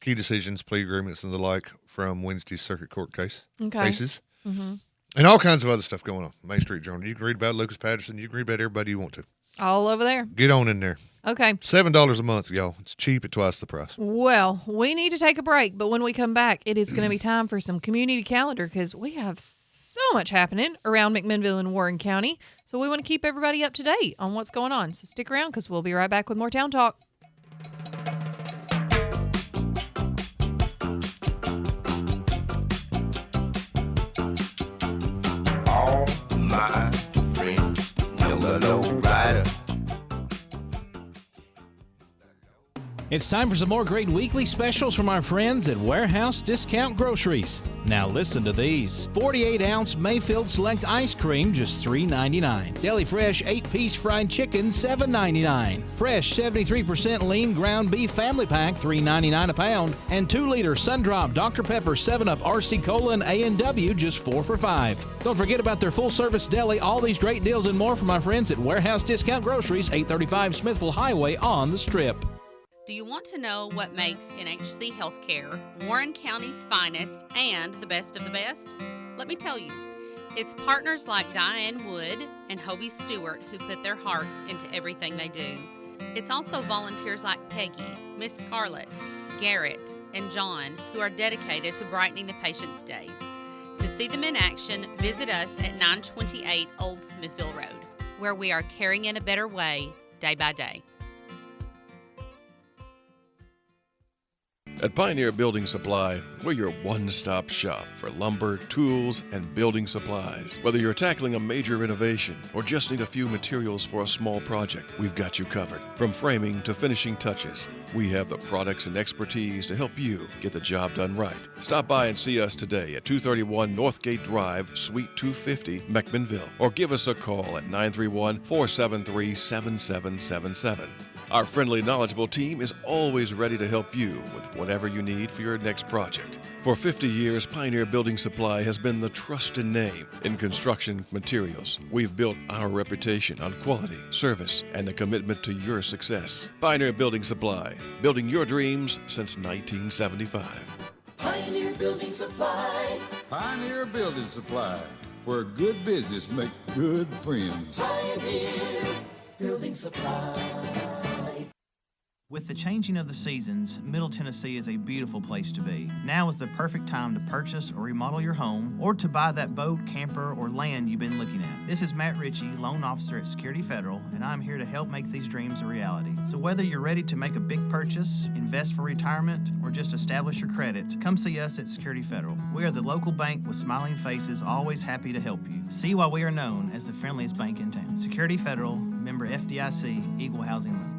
key decisions, plea agreements, and the like from Wednesday's circuit court cases. Mm-hmm. And all kinds of other stuff going on. Main Street Journal. You can read about Lucas Patterson. You can read about everybody you want to. All over there. Get on in there. Okay. $7 a month, y'all. It's cheap at twice the price. Well, we need to take a break, but when we come back, it is going to be time for some community calendar because we have so much happening around McMinnville and Warren County. So we want to keep everybody up to date on what's going on. So stick around because we'll be right back with more Town Talk. All my friends, yellow rider. It's time for some more great weekly specials from our friends at Warehouse Discount Groceries. Now listen to these. 48-ounce Mayfield Select Ice Cream, just $3.99. Deli Fresh 8-piece fried chicken, $7.99. Fresh 73% lean ground beef family pack, $3.99 a pound. And 2-liter Sundrop Dr. Pepper 7-Up RC Cola and A&W, just $4 for $5. Don't forget about their full-service deli. All these great deals and more from our friends at Warehouse Discount Groceries, 835 Smithville Highway on the Strip. Do you want to know what makes NHC Healthcare Warren County's finest and the best of the best? Let me tell you. It's partners like Diane Wood and Hobie Stewart who put their hearts into everything they do. It's also volunteers like Peggy, Miss Scarlett, Garrett, and John who are dedicated to brightening the patients' days. To see them in action, visit us at 928 Old Smithville Road, where we are caring in a better way, day by day. At Pioneer Building Supply, we're your one-stop shop for lumber, tools, and building supplies. Whether you're tackling a major renovation or just need a few materials for a small project, we've got you covered. From framing to finishing touches, we have the products and expertise to help you get the job done right. Stop by and see us today at 231 Northgate Drive, Suite 250, McMinnville, or give us a call at 931-473-7777. Our friendly, knowledgeable team is always ready to help you with whatever you need for your next project. For 50 years, Pioneer Building Supply has been the trusted name in construction materials. We've built our reputation on quality, service, and the commitment to your success. Pioneer Building Supply, building your dreams since 1975. Pioneer Building Supply. Pioneer Building Supply, where good business makes good friends. Pioneer Building Supply. With the changing of the seasons, Middle Tennessee is a beautiful place to be. Now is the perfect time to purchase or remodel your home or to buy that boat, camper, or land you've been looking at. This is Matt Ritchie, loan officer at Security Federal, and I'm here to help make these dreams a reality. So whether you're ready to make a big purchase, invest for retirement, or just establish your credit, come see us at Security Federal. We are the local bank with smiling faces, always happy to help you. See why we are known as the friendliest bank in town. Security Federal, member FDIC, equal housing loan.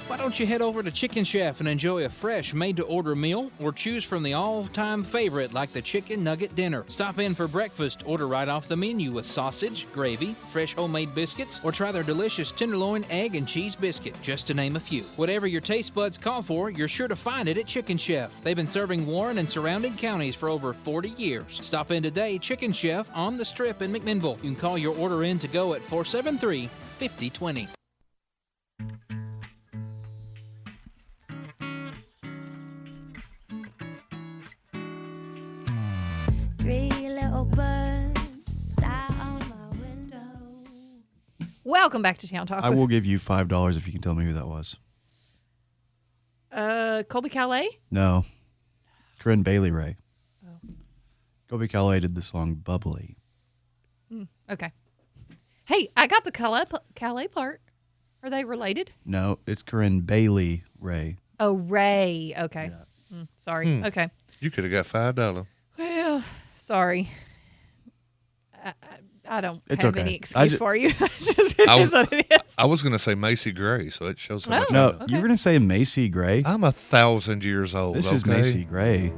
Why don't you head over to Chicken Chef and enjoy a fresh made-to-order meal or choose from the all-time favorite like the Chicken Nugget Dinner. Stop in for breakfast, order right off the menu with sausage, gravy, fresh homemade biscuits, or try their delicious tenderloin, egg, and cheese biscuit, just to name a few. Whatever your taste buds call for, you're sure to find it at Chicken Chef. They've been serving Warren and surrounding counties for over 40 years. Stop in today, Chicken Chef on the Strip in McMinnville. You can call your order in to go at 473-5020. Three little birds sat on my window. Welcome back to Town Talk. I will give you $5 if you can tell me who that was. Colby Calais? No. Corinne Bailey Ray. Colby Calais did the song Bubbly. Okay. Hey, I got the Calais part. Are they related? No, it's Corinne Bailey Ray. Oh, Ray. Okay. Sorry. Okay. You could have got $5. Well, sorry. I don't It's have okay. any excuse for you. Just it is what it is. I was going to say Macy Gray, so it shows how much. No, I know. you were going to say Macy Gray? I'm 1,000 years old. This is okay? Macy Gray.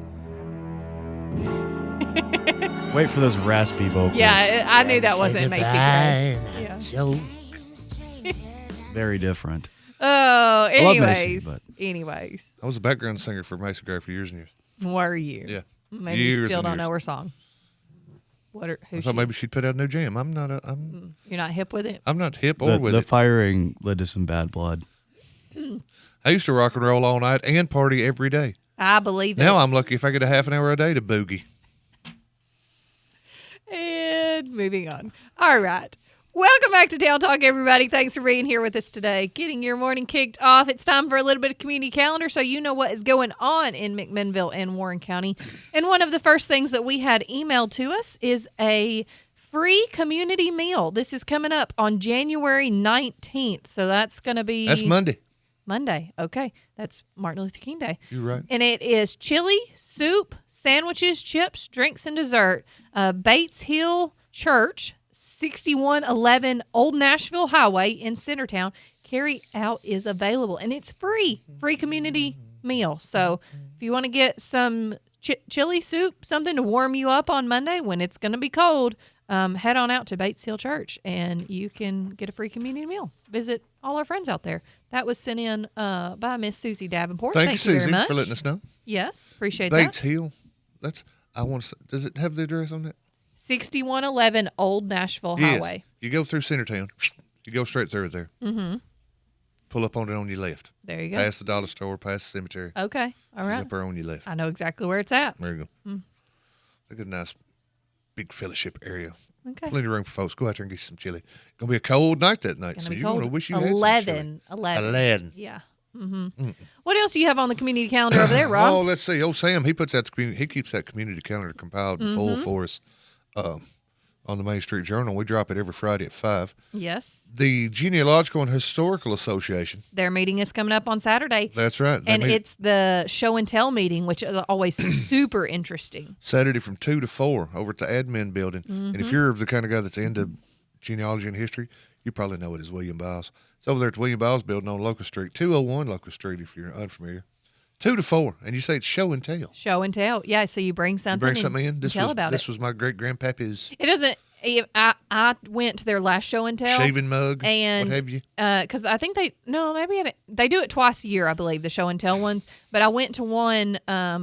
Wait for those raspy vocals. Yeah, I knew that wasn't Macy Gray. Yeah. Very different. Oh, I love Macy, anyways. but- Anyways. I was a background singer for Macy Gray for years and years. Were you? Yeah. Maybe you Years still and don't years. know her song. I thought maybe she'd put out a new jam. I'm not. You're not hip with it? I'm not hip or with The it. firing led to some bad blood. I used to rock and roll all night and party every day. I believe it. Now I'm lucky if I get a half an hour a day to boogie. And moving on. All right. Welcome back to Town Talk, everybody. Thanks for being here with us today. Getting your morning kicked off. It's time for a little bit of community calendar so you know what is going on in McMinnville and Warren County. And one of the first things that we had emailed to us is a free community meal. This is coming up on January 19th. So that's going to be... That's Monday. Monday. Okay. That's Martin Luther King Day. You're right. And it is chili, soup, sandwiches, chips, drinks, and dessert. Bates Hill Church, 6111 Old Nashville Highway in Centertown. Carry out is available, and it's free. Free community meal. So if you want to get some chili soup, something to warm you up on Monday when it's going to be cold, head on out to Bates Hill Church, and you can get a free community meal. Visit all our friends out there. That was sent in by Miss Susie Davenport. Thank you, very Susie, much for letting us know. Yes, appreciate Bates that. Hill. I want to. Does it have the address on it? 6111 Old Nashville Yes. Highway. You go through Centertown. You go straight through there. Mm-hmm. Pull up on it on your left. There you go. Past the dollar store, past the cemetery. Okay, all It's right. up there on your left. I know exactly where it's at. There you go. Mm. Look at a nice big fellowship area. Okay. Plenty of room for folks. Go out there and get you some chili. Gonna be a cold night that night, Gonna so be you cold. want to wish you had some 11. chili. 11. Yeah. Mm-hmm. What else do you have on the community calendar over there, Oh, Rob? let's see. Oh, Sam, he puts out the community. He keeps that community calendar compiled and full Mhm. for us on the Main Street Journal. We drop it every Friday at 5. Yes. The Genealogical and Historical Association. Their meeting is coming up on Saturday. That's right. They And meet it's the show and tell meeting, which is always super interesting. Saturday from 2 to 4 over at the admin building. And if Mhm. you're the kind of guy that's into genealogy and history, you probably know it as William Biles. It's over there at the William Biles building on Locust Street, 201 Locust Street if you're unfamiliar. 2 to 4, and you say it's show and tell. Show and tell. Yeah, so you bring something. You bring something in. and tell about this it. was my great grandpappy's It doesn't. I went to their last show and tell. shaving mug. And what have you? Because I think they do it twice a year, I believe, the show and tell ones. But I went to one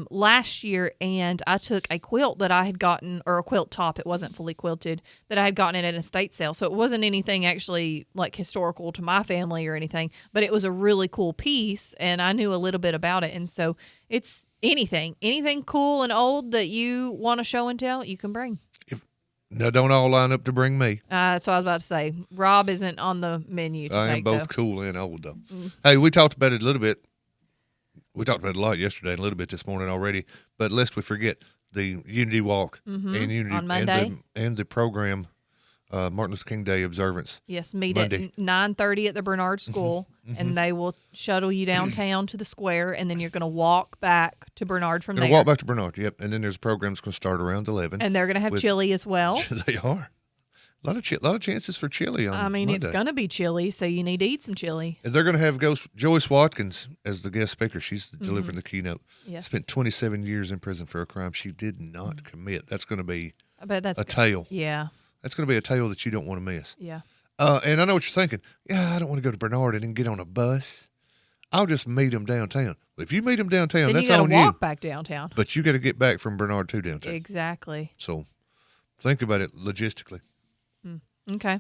last year, and I took a quilt that I had gotten, or a quilt top. It wasn't fully quilted, that I had gotten at an estate sale. So it wasn't anything actually like historical to my family or anything. But it was a really cool piece, and I knew a little bit about it. And so it's anything cool and old that you want to show and tell, you can bring. Now, don't all line up to bring me. That's what I was about to say. Rob isn't on the menu to I am take, both though. cool and old, though. Mm. Hey, we talked about it a little bit. We talked about it a lot yesterday and a little bit this morning already. But lest we forget, the Unity Walk Mhm. and Unity On Monday. and the program, Martin Luther King Day observance. Yes, meet Monday. at 9:30 at the Bernard School, Mhm. and they will shuttle you downtown to the square, and then you're going to walk back to Bernard from Gonna there. walk back to Bernard, yep. And then there's a program that's going to start around 11. And they're going to have with- chili as well. They are. A lot of chances for chili on I mean, it's Monday. going to be chilly, so you need to eat some chili. And they're going to have Joyce Watkins as the guest speaker. She's delivering the keynote. Yes. Spent 27 years in prison for a crime she did not commit. That's going to be I bet that's a tale. Yeah. That's going to be a tale that you don't want to miss. Yeah. And I know what you're thinking. Yeah, I don't want to go to Bernard and then get on a bus. I'll just meet them downtown. Well, if you meet them downtown, Then that's you got on to walk you. back downtown. But you got to get back from Bernard to downtown. Exactly. So think about it logistically. Okay.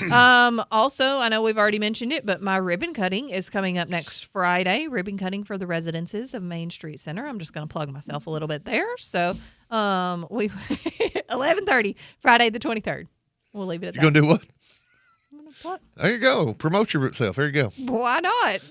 Also, I know we've already mentioned it, but my ribbon cutting is coming up next Friday. Ribbon cutting for the residences of Main Street Center. I'm just going to plug myself a little bit there. So, we 11:30 Friday the 23rd. We'll leave it at You that. going to do what? What? There you go. Promote yourself. There you go. Why not?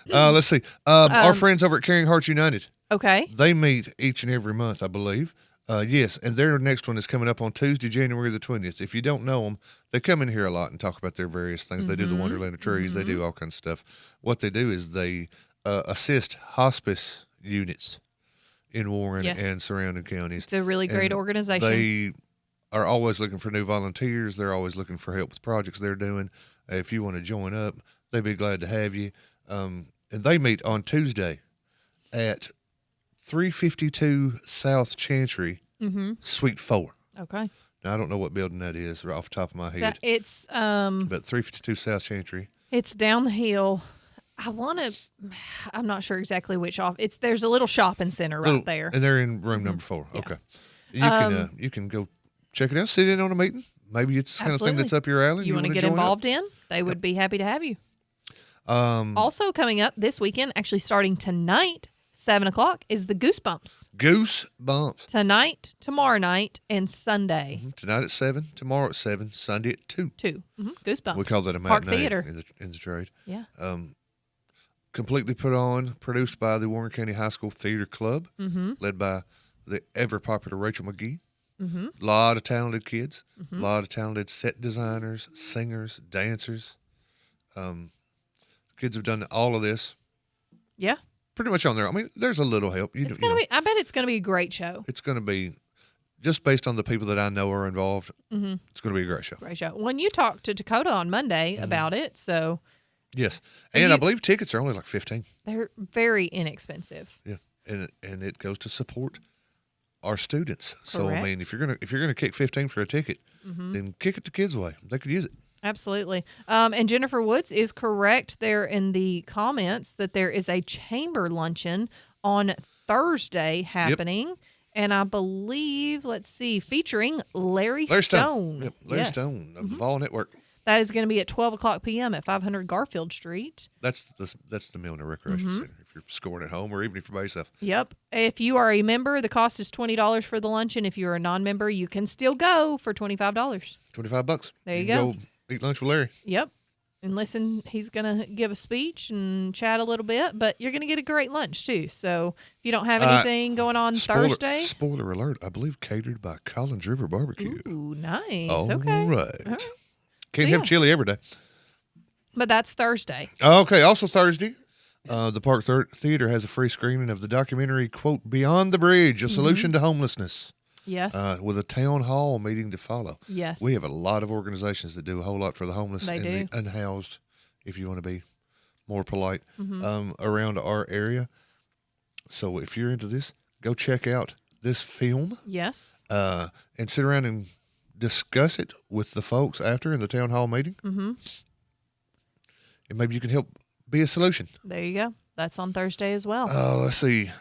Let's see. Our friends over at Caring Hearts United. Okay. They meet each and every month, I believe. Yes, and their next one is coming up on Tuesday, January the 20th. If you don't know them, they come in here a lot and talk about their various things. They do the Wonderland of Trees. They do all kinds of stuff. What they do is they assist hospice units in Warren and surrounding counties. It's a really great organization. They are always looking for new volunteers. They're always looking for help with projects they're doing. If you want to join up, they'd be glad to have you. And they meet on Tuesday at 352 South Chantry, Suite 4. Okay. Now, I don't know what building that is right off the top of my head. It's but 352 South Chantry. It's down the hill. I'm not sure exactly which off. There's a little shopping center right there. And they're in room number 4. Yeah. Okay. You can go check it out, sit in on a meeting. Maybe it's the kind of thing that's up your alley. You want to get involved in? They would be happy to have you. Also coming up this weekend, actually starting tonight, 7 o'clock, is the Goosebumps. Goosebumps. Tonight, tomorrow night, and Sunday. Tonight at 7, tomorrow at 7, Sunday at 2. 2. Goosebumps. We call that a Park matinee Theater. in the trade. Yeah. Completely produced by the Warren County High School Theater Club, led by the ever-popular Rachel McGee. A lot of talented kids, a lot of talented set designers, singers, dancers. Kids have done all of this. Yeah. Pretty much on their own. I mean, there's a little help. I bet it's going to be a great show. It's going to be, just based on the people that I know are involved, it's going to be a great show. Great show. When you talked to Dakota on Monday about it, so. Yes. And I believe tickets are only like $15. They're very inexpensive. Yeah. And it goes to support our students. So Correct. I mean, if you're gonna kick $15 for a ticket, then kick it the kids' way. They could use it. Absolutely. And Jennifer Woods is correct there in the comments that there is a chamber luncheon on Thursday happening. Yep. And I believe, featuring Larry Stone. Yep, Larry Stone of the Vol Network. That is going to be at 12 o'clock p.m. at 500 Garfield Street. That's the Milner Recreation Center, if you're scoring at home or even if you're by yourself. Yep. If you are a member, the cost is $20 for the luncheon. If you're a non-member, you can still go for $25. $25. There you go. Eat lunch with Larry. Yep. And listen, he's going to give a speech and chat a little bit, but you're going to get a great lunch too. So if you don't have anything going on Thursday. Spoiler alert, I believe catered by Collins River Barbecue. Ooh, nice. All okay. Right. Can't have chili every day. But that's Thursday. Okay. Also Thursday, the Park Theater has a free screening of the documentary, quote, Beyond the Bridge, A Solution to Homelessness. Yes. With a town hall meeting to follow. Yes. We have a lot of organizations that do a whole lot for the homeless They and do. the unhoused, if you want to be more polite, around our area. So if you're into this, go check out this film. Yes. And sit around and discuss it with the folks after in the town hall meeting. And maybe you can help be a solution. There you go. That's on Thursday as well. Let's see.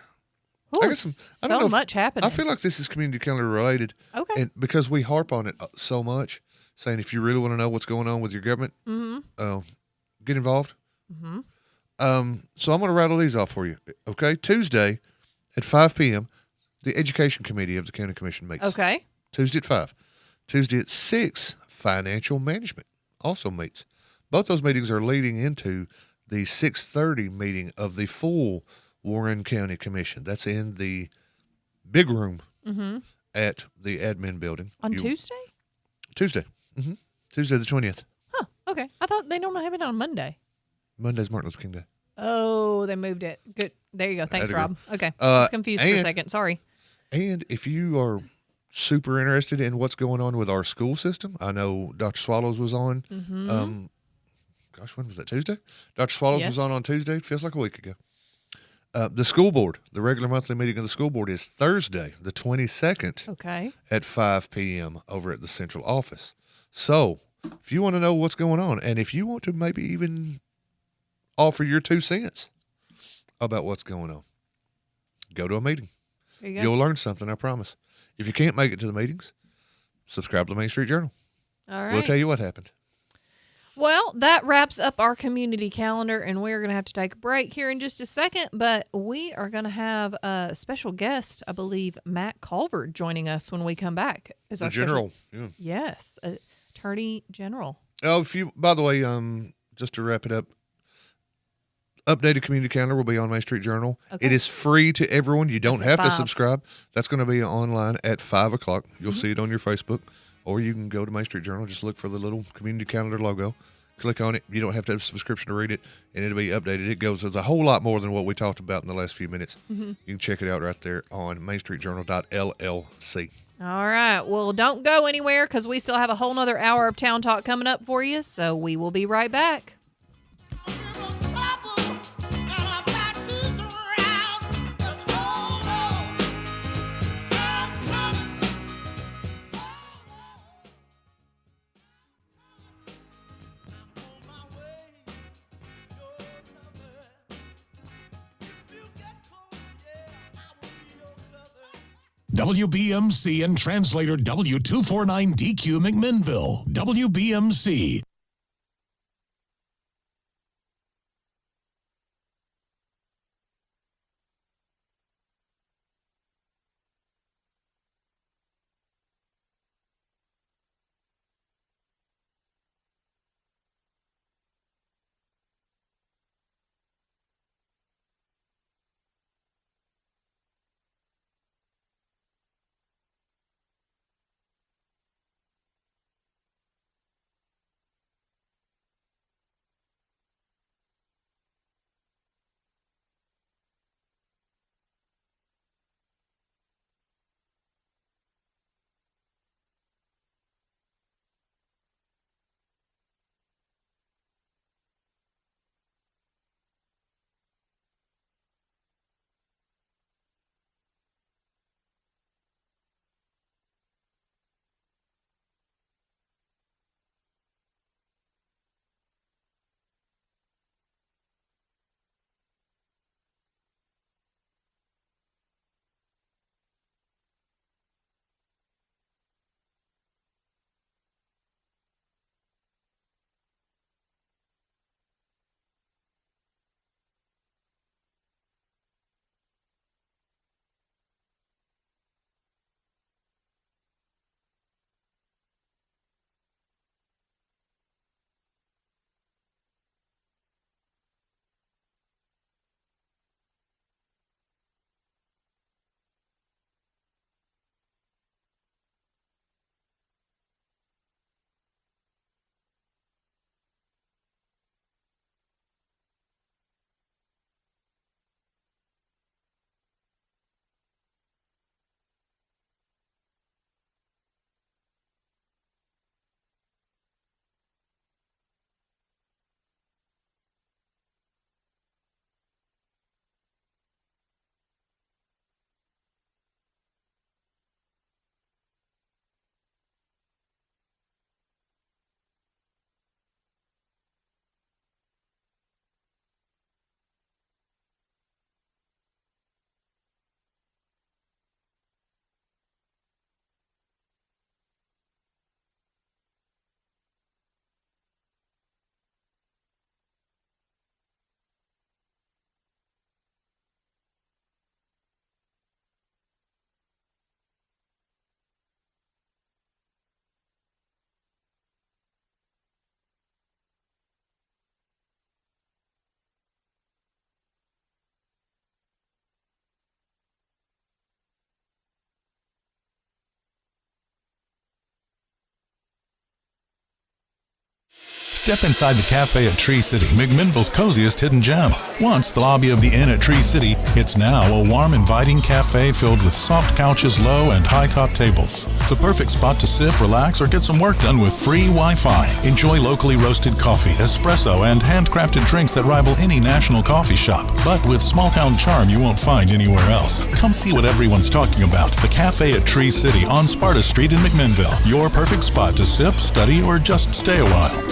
Ooh, I got I don't know much happening. I feel like this is community calendar related. Okay. And because we harp on it so much, saying if you really want to know what's going on with your government, get involved. So I'm going to rattle these off for you. Okay. Tuesday at 5 p.m., the Education Committee of the County Commission meets. Okay. Tuesday at 5. Tuesday at 6, Financial Management also meets. Both those meetings are leading into the 6:30 meeting of the full Warren County Commission. That's in the big room at the admin building. On Tuesday? Tuesday. Tuesday the 20th. Huh. Okay. I thought they normally have it on Monday. Monday's Martin Luther King Day. Oh, they moved it. Good. There you go. Thanks, That'd Rob. Okay. I was confused for a second. Sorry. And if you are super interested in what's going on with our school system, I know Dr. Swallows was on. Gosh, when was that? Tuesday? Dr. Swallows was on Tuesday. Feels like a week ago. The school board, the regular monthly meeting of the school board is Thursday, the 22nd. Okay. At 5 p.m. over at the central office. So if you want to know what's going on, and if you want to maybe even offer your 2 cents about what's going on, go to a meeting. There you go. You'll learn something, I promise. If you can't make it to the meetings, subscribe to the Main Street Journal. All right. We'll tell you what happened. Well, that wraps up our community calendar, and we're going to have to take a break here in just a second, but we are going to have a special guest, I believe, Matt Colvard, joining us when we come back. As The our general, special... Yes, Attorney General. Oh, by the way, just to wrap it up, updated community calendar will be on Main Street Journal. Okay. It is free to everyone. You don't That's at have to 5. subscribe. That's going to be online at 5 o'clock. You'll Mm-hmm. see it on your Facebook, or you can go to Main Street Journal. Just look for the little community calendar logo. Click on it. You don't have to have a subscription to read it, and it'll be updated. It goes with a whole lot more than what we talked about in the last few minutes. Mhm. You can check it out right there on mainstreetjournal.llc. All right. Well, don't go anywhere because we still have a whole nother hour of Town Talk coming up for you. So we will be right back. WBMC and translator W249DQ McMinnville. WBMC. Step inside the cafe at Tree City, McMinnville's coziest hidden gem. Once the lobby of the inn at Tree City, it's now a warm, inviting cafe filled with soft couches, low and high-top tables. The perfect spot to sip, relax, or get some work done with free Wi-Fi. Enjoy locally roasted coffee, espresso, and handcrafted drinks that rival any national coffee shop, but with small-town charm you won't find anywhere else. Come see what everyone's talking about. The cafe at Tree City on Sparta Street in McMinnville. Your perfect spot to sip, study, or just stay a while.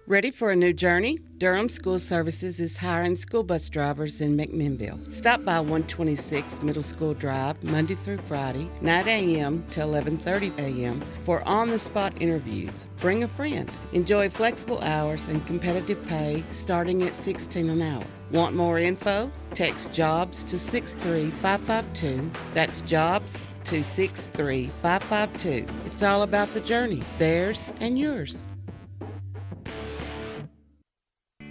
Ready for a new journey? Durham School Services is hiring school bus drivers in McMinnville. Stop by 126 Middle School Drive Monday through Friday, 9 a.m. to 11:30 a.m. for on-the-spot interviews. Bring a friend. Enjoy flexible hours and competitive pay starting at $16 an hour. Want more info? Text JOBS to 63552. That's JOBS to 63552. It's all about the journey, theirs and yours.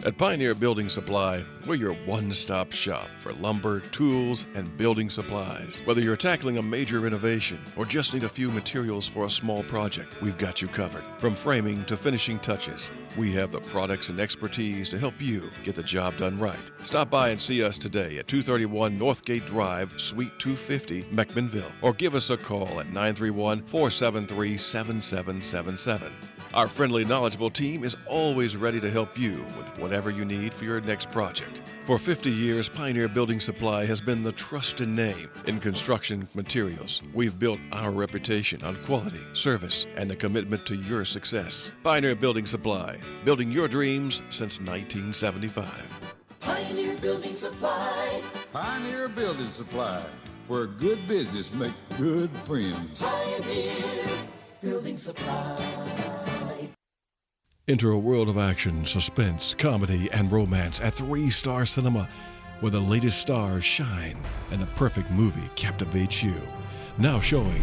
At Pioneer Building Supply, we're your one-stop shop for lumber, tools, and building supplies. Whether you're tackling a major renovation or just need a few materials for a small project, we've got you covered. From framing to finishing touches, we have the products and expertise to help you get the job done right. Stop by and see us today at 231 Northgate Drive, Suite 250, McMinnville, or give us a call at 931-473-7777. Our friendly, knowledgeable team is always ready to help you with whatever you need for your next project. For 50 years, Pioneer Building Supply has been the trusted name in construction materials. We've built our reputation on quality, service, and the commitment to your success. Pioneer Building Supply, building your dreams since 1975. Pioneer Building Supply. Pioneer Building Supply, where good business makes good friends. Pioneer Building Supply. Enter a world of action, suspense, comedy, and romance at 3-Star Cinema, where the latest stars shine and the perfect movie captivates you. Now showing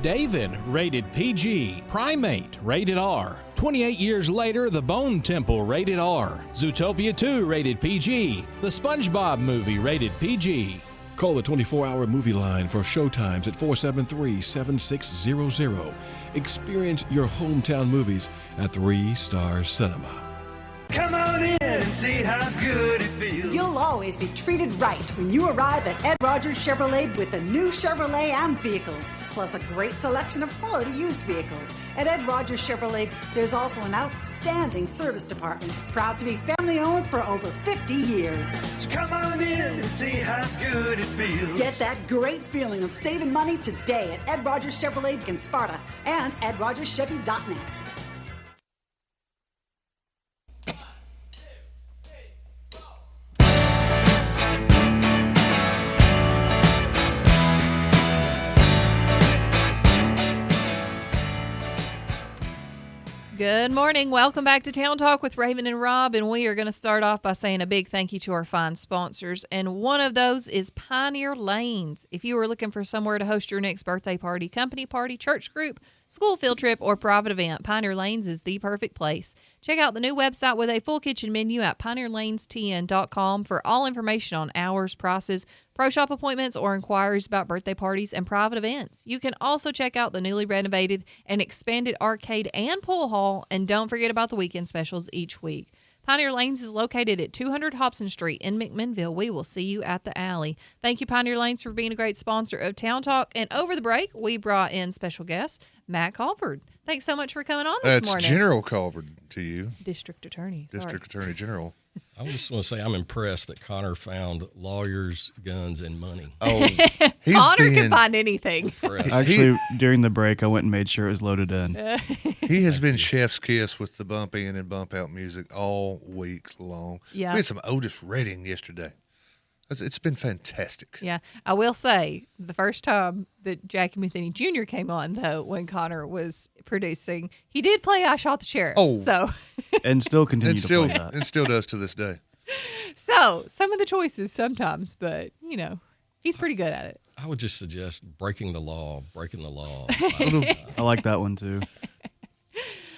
David, rated PG. Primate, rated R. 28 years later, The Bone Temple, rated R. Zootopia 2, rated PG. The SpongeBob Movie, rated PG. Call the 24-hour movie line for showtimes at 473-7600. Experience your hometown movies at 3-Star Cinema. Come on in and see how good it feels. You'll always be treated right when you arrive at Ed Rogers Chevrolet with the new Chevrolet Am vehicles, plus a great selection of quality used vehicles. At Ed Rogers Chevrolet, there's also an outstanding service department, proud to be family-owned for over 50 years. So come on in and see how good it feels. Get that great feeling of saving money today at Ed Rogers Chevrolet in Sparta and EdRogersChevy.net. Good morning. Welcome back to Town Talk with Raven and Rob, and we are going to start off by saying a big thank you to our fine sponsors, and one of those is Pioneer Lanes. If you are looking for somewhere to host your next birthday party, company party, church group, school field trip, or private event, Pioneer Lanes is the perfect place. Check out the new website with a full kitchen menu at pioneerlanestn.com for all information on hours, prices, pro shop appointments, or inquiries about birthday parties and private events. You can also check out the newly renovated and expanded arcade and pool hall, and don't forget about the weekend specials each week. Pioneer Lanes is located at 200 Hobson Street in McMinnville. We will see you at the alley. Thank you, Pioneer Lanes, for being a great sponsor of Town Talk. And over the break, we brought in special guest Matt Colvard. Thanks so much for coming on this morning. That's General Colvard to you. District Attorney. District Attorney General. I just want to say I'm impressed that Connor found lawyers, guns, and money. Oh, Connor can find anything. Actually, during the break, I went and made sure it was loaded in. He has been chef's kiss with the bump in and bump out music all week long. Yeah. We had some Otis Redding yesterday. It's been fantastic. Yeah. I will say, the first time that Jackie Mutheny Jr. came on, though, when Connor was producing, he did play I Shot the Sheriff. Oh. So. And still continues to play that. And still does to this day. So, some of the choices sometimes, but, you know, he's pretty good at it. I would just suggest breaking the law. I like that one, too.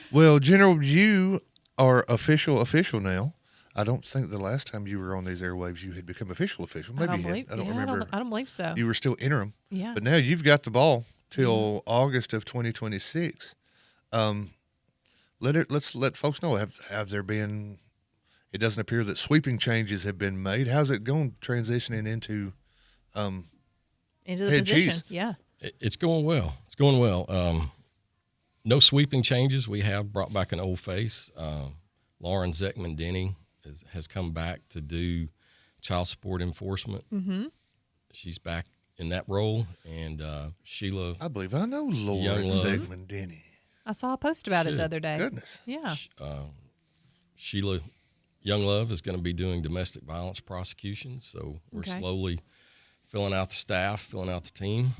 Well, General, you are official now. I don't think the last time you were on these airwaves you had become official. Maybe I you had. I don't yeah, remember. I don't believe so. You were still interim. Yeah. But now you've got the ball till August of 2026. Let's let folks know. Have there been? It doesn't appear that sweeping changes have been made. How's it going transitioning into the head position? cheese? Yeah. It's going well. No sweeping changes. We have brought back an old face. Lauren Zeckman-Denny has come back to do child support enforcement. Mm-hmm. She's back in that role, and Sheila. I believe I know Lauren Zeckman-Denny. I saw a post about it the other day. Goodness. Yeah. Sheila Younglove is going to be doing domestic violence prosecutions, so we're slowly filling out the staff, filling out the team.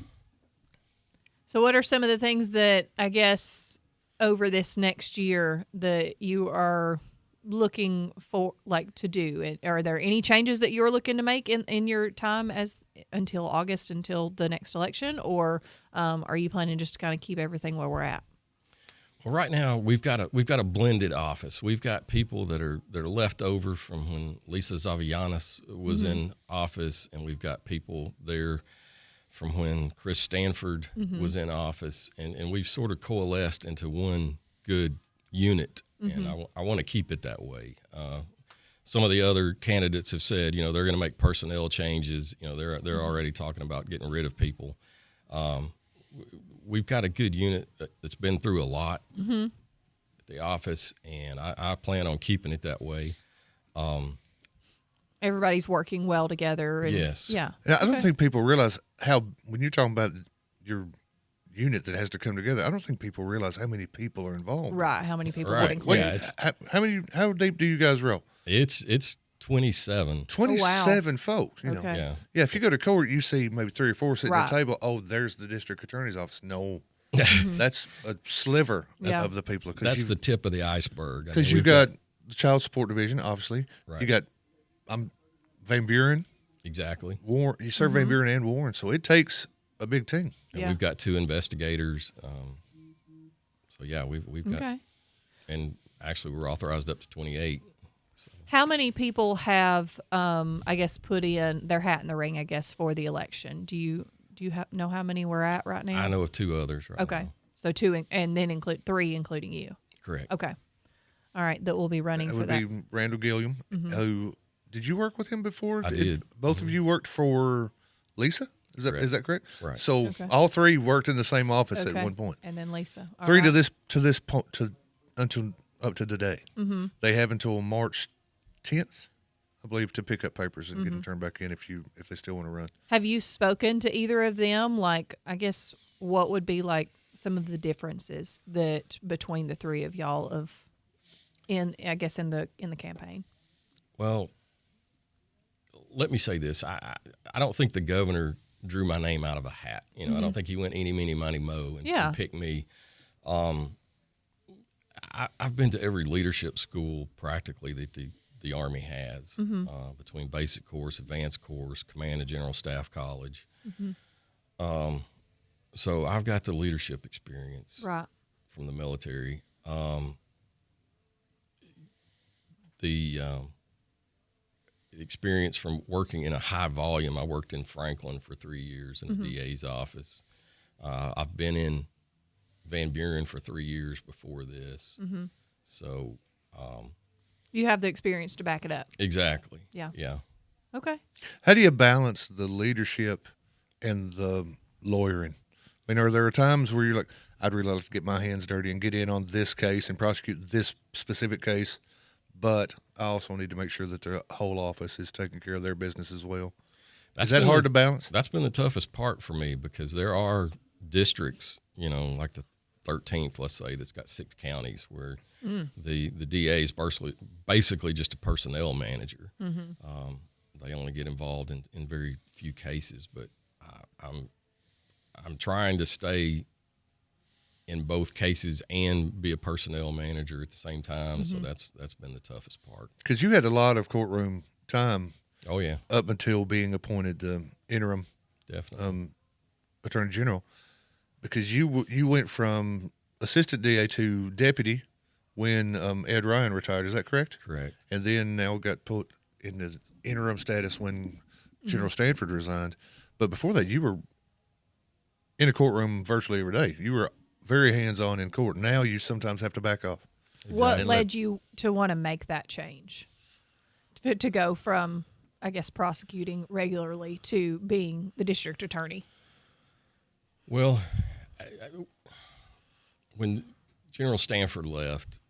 So what are some of the things that, I guess, over this next year that you are looking for, like, to do? Are there any changes that you're looking to make in your time until August, until the next election, or are you planning just to kind of keep everything where we're at? Well, right now we've got a blended office. We've got people that are left over from when Lisa Zavianis was in office, and we've got people there from when Chris Stanford was in office, and we've sort of coalesced into one good unit, and I want to keep it that way. Some of the other candidates have said, they're going to make personnel changes. They're already talking about getting rid of people. We've got a good unit that's been through a lot at the office, and I plan on keeping it that way. Everybody's working well together. And, yes. Yeah. And I don't think people realize when you're talking about your unit that has to come together, I don't think people realize how many people are involved. Right. How many people Right. would include? Yeah, how deep do you guys roll? It's 27. 27 folks. Okay. Yeah, if you go to court, you see maybe 3 or 4 sitting at Right. a table. Oh, there's the district attorney's office. No, that's a sliver of the people. That's the tip of the iceberg. Because you've got the child support division, obviously. Right. You got Van Buren. Exactly. Warren. You serve Van Buren and Warren, so it takes a big team. And we've got 2 investigators. So yeah, we've got, Okay. and actually we're authorized up to 28. How many people have, I guess, put in their hat in the ring, I guess, for the election? Do you know how many we're at right now? I know of 2 others right Okay. now. So 2, and then include 3, including you. Correct. Okay. All right. That will be running That for would that. be Randall Gilliam, who did you work with him before? I did. Both of you worked for Lisa? Is that correct? Right. So Okay. all 3 worked in the same office at Okay. one point. And then Lisa. All 3 right. to this point until up to today. They have until March 10th, I believe, to pick up papers and get them turned back in if they still want to run. Have you spoken to either of them? Like, I guess, what would be like some of the differences that between the 3 of y'all in the campaign? Well, let me say this. I don't think the governor drew my name out of a hat. I don't think he went eeny, meeny, miny, moe and picked me. I've been to every leadership school practically that the Army has, between basic course, advanced course, command and general staff college. So I've got the leadership experience from the military. The experience from working in a high volume. I worked in Franklin for 3 years in the DA's office. I've been in Van Buren for 3 years before this. So you have the experience to back it up. Exactly. Yeah. Okay. How do you balance the leadership and the lawyering? I mean, are there times where you're like, I'd really like to get my hands dirty and get in on this case and prosecute this specific case, but I also need to make sure that the whole office is taking care of their business as well? Is that hard to balance? That's been the toughest part for me, because there are districts, like the 13th, let's say, that's got 6 counties where the DA is basically just a personnel manager. They only get involved in very few cases, but I'm trying to stay in both cases and be a personnel manager at the same time. So that's been the toughest part. Because you had a lot of courtroom time. Oh yeah. Up until being appointed interim attorney general, because you went from assistant DA to deputy when Ed Ryan retired. Is that correct? Correct. And then now got put in the interim status when General Stanford resigned. But before that, you were in a courtroom virtually every day. You were very hands-on in court. Now you sometimes have to back off. What led you to want to make that change? To go from, I guess, prosecuting regularly to being the district attorney? Well, when General Stanford left,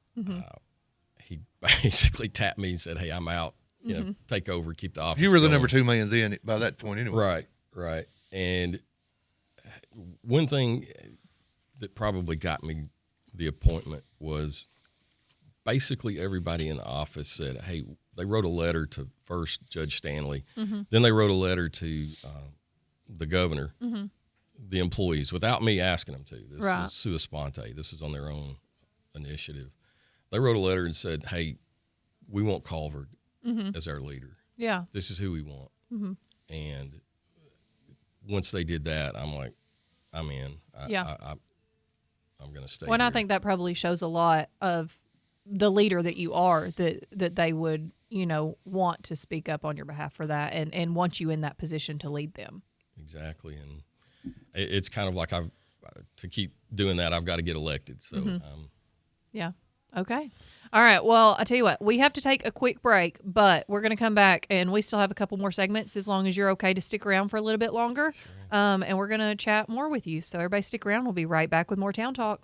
he basically tapped me and said, "Hey, I'm out. Take over, keep the office." You were the going. number 2 man then by that point anyway. Right. And one thing that probably got me the appointment was basically everybody in the office said, hey, they wrote a letter to first Judge Stanley. Then they wrote a letter to the governor, the employees, without me asking them to. This was sua sponte. This was on their own initiative. They wrote a letter and said, hey, we want Colvard as our leader. Yeah. This is who we want. And once they did that, I'm like, I'm in. I'm going to stay Well, and here. I think that probably shows a lot of the leader that you are, that they would, want to speak up on your behalf for that and want you in that position to lead them. Exactly. And it's kind of like to keep doing that, I've got to get elected. So, Yeah. Okay. All right. Well, I tell you what, we have to take a quick break, but we're going to come back and we still have a couple more segments as long as you're okay to stick around for a little bit longer. Sure. And we're going to chat more with you. So everybody stick around. We'll be right back with more Town Talk.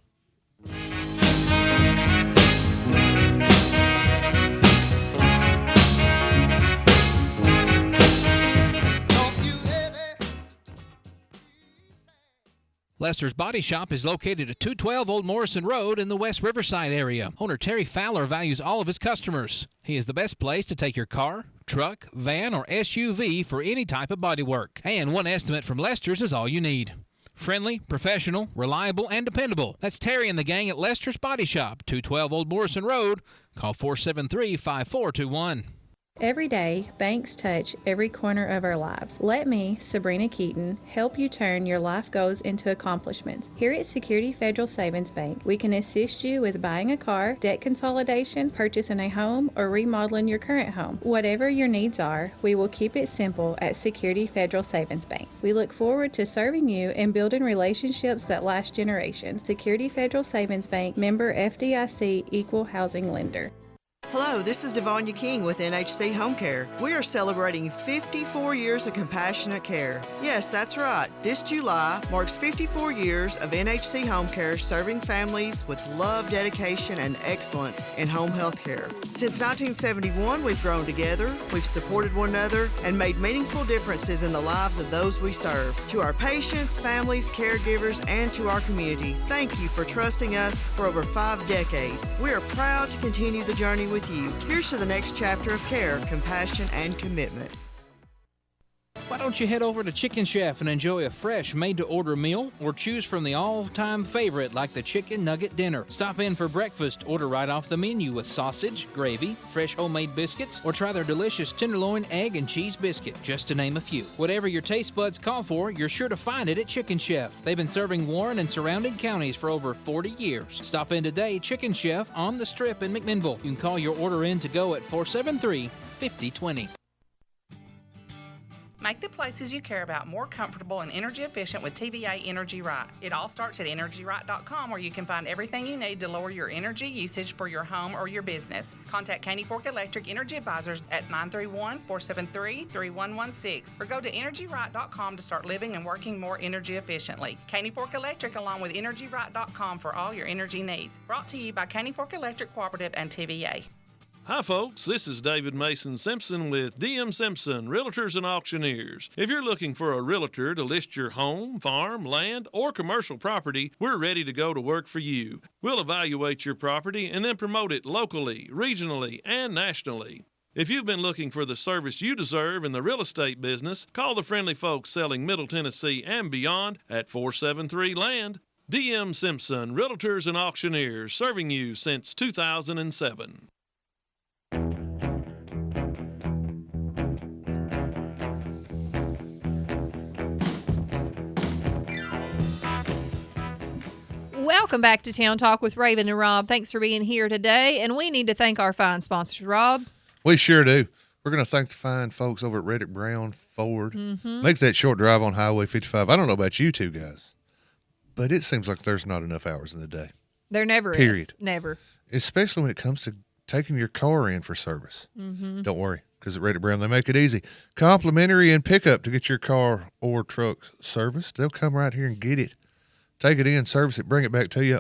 Lester's Body Shop is located at 212 Old Morrison Road in the West Riverside area. Owner Terry Fowler values all of his customers. He is the best place to take your car, truck, van, or SUV for any type of body work. And one estimate from Lester's is all you need. Friendly, professional, reliable, and dependable. That's Terry and the gang at Lester's Body Shop, 212 Old Morrison Road. Call 473-5421. Every day, banks touch every corner of our lives. Let me, Sabrina Keaton, help you turn your life goals into accomplishments. Here at Security Federal Savings Bank, we can assist you with buying a car, debt consolidation, purchasing a home, or remodeling your current home. Whatever your needs are, we will keep it simple at Security Federal Savings Bank. We look forward to serving you and building relationships that last generations. Security Federal Savings Bank, member FDIC, equal housing lender. Hello, this is Devonia King with NHC Home Care. We are celebrating 54 years of compassionate care. Yes, that's right. This July marks 54 years of NHC Home Care serving families with love, dedication, and excellence in home health care. Since 1971, we've grown together, we've supported one another, and made meaningful differences in the lives of those we serve. To our patients, families, caregivers, and to our community, thank you for trusting us for over 5 decades. We are proud to continue the journey with you. Here's to the next chapter of care, compassion, and commitment. Why don't you head over to Chicken Chef and enjoy a fresh made-to-order meal, or choose from the all-time favorite like the Chicken Nugget Dinner. Stop in for breakfast, order right off the menu with sausage, gravy, fresh homemade biscuits, or try their delicious tenderloin, egg, and cheese biscuit, just to name a few. Whatever your taste buds call for, you're sure to find it at Chicken Chef. They've been serving Warren and surrounding counties for over 40 years. Stop in today, Chicken Chef on the Strip in McMinnville. You can call your order in to go at 473-5020. Make the places you care about more comfortable and energy efficient with TVA Energy Right. It all starts at EnergyRight.com, where you can find everything you need to lower your energy usage for your home or your business. Contact Caney Fork Electric Energy Advisors at 931-473-3116 or go to EnergyRight.com to start living and working more energy efficiently. Caney Fork Electric along with EnergyRight.com for all your energy needs. Brought to you by Caney Fork Electric Cooperative and TVA. Hi folks, this is David Mason Simpson with DM Simpson, Realtors and Auctioneers. If you're looking for a realtor to list your home, farm, land, or commercial property, we're ready to go to work for you. We'll evaluate your property and then promote it locally, regionally, and nationally. If you've been looking for the service you deserve in the real estate business, call the friendly folks selling Middle Tennessee and beyond at 473-LAND. DM Simpson, Realtors and Auctioneers, serving you since 2007. Welcome back to Town Talk with Raven and Rob. Thanks for being here today. And we need to thank our fine sponsors, Rob. We sure do. We're going to thank the fine folks over at Reddick Brown Ford. Makes that short drive on Highway 55. I don't know about you two guys, but it seems like there's not enough hours in the day. There never is. Never. Especially when it comes to taking your car in for service. Don't worry, because at Reddick Brown, they make it easy. Complimentary and pickup to get your car or truck serviced. They'll come right here and get it. Take it in, service it, bring it back to you.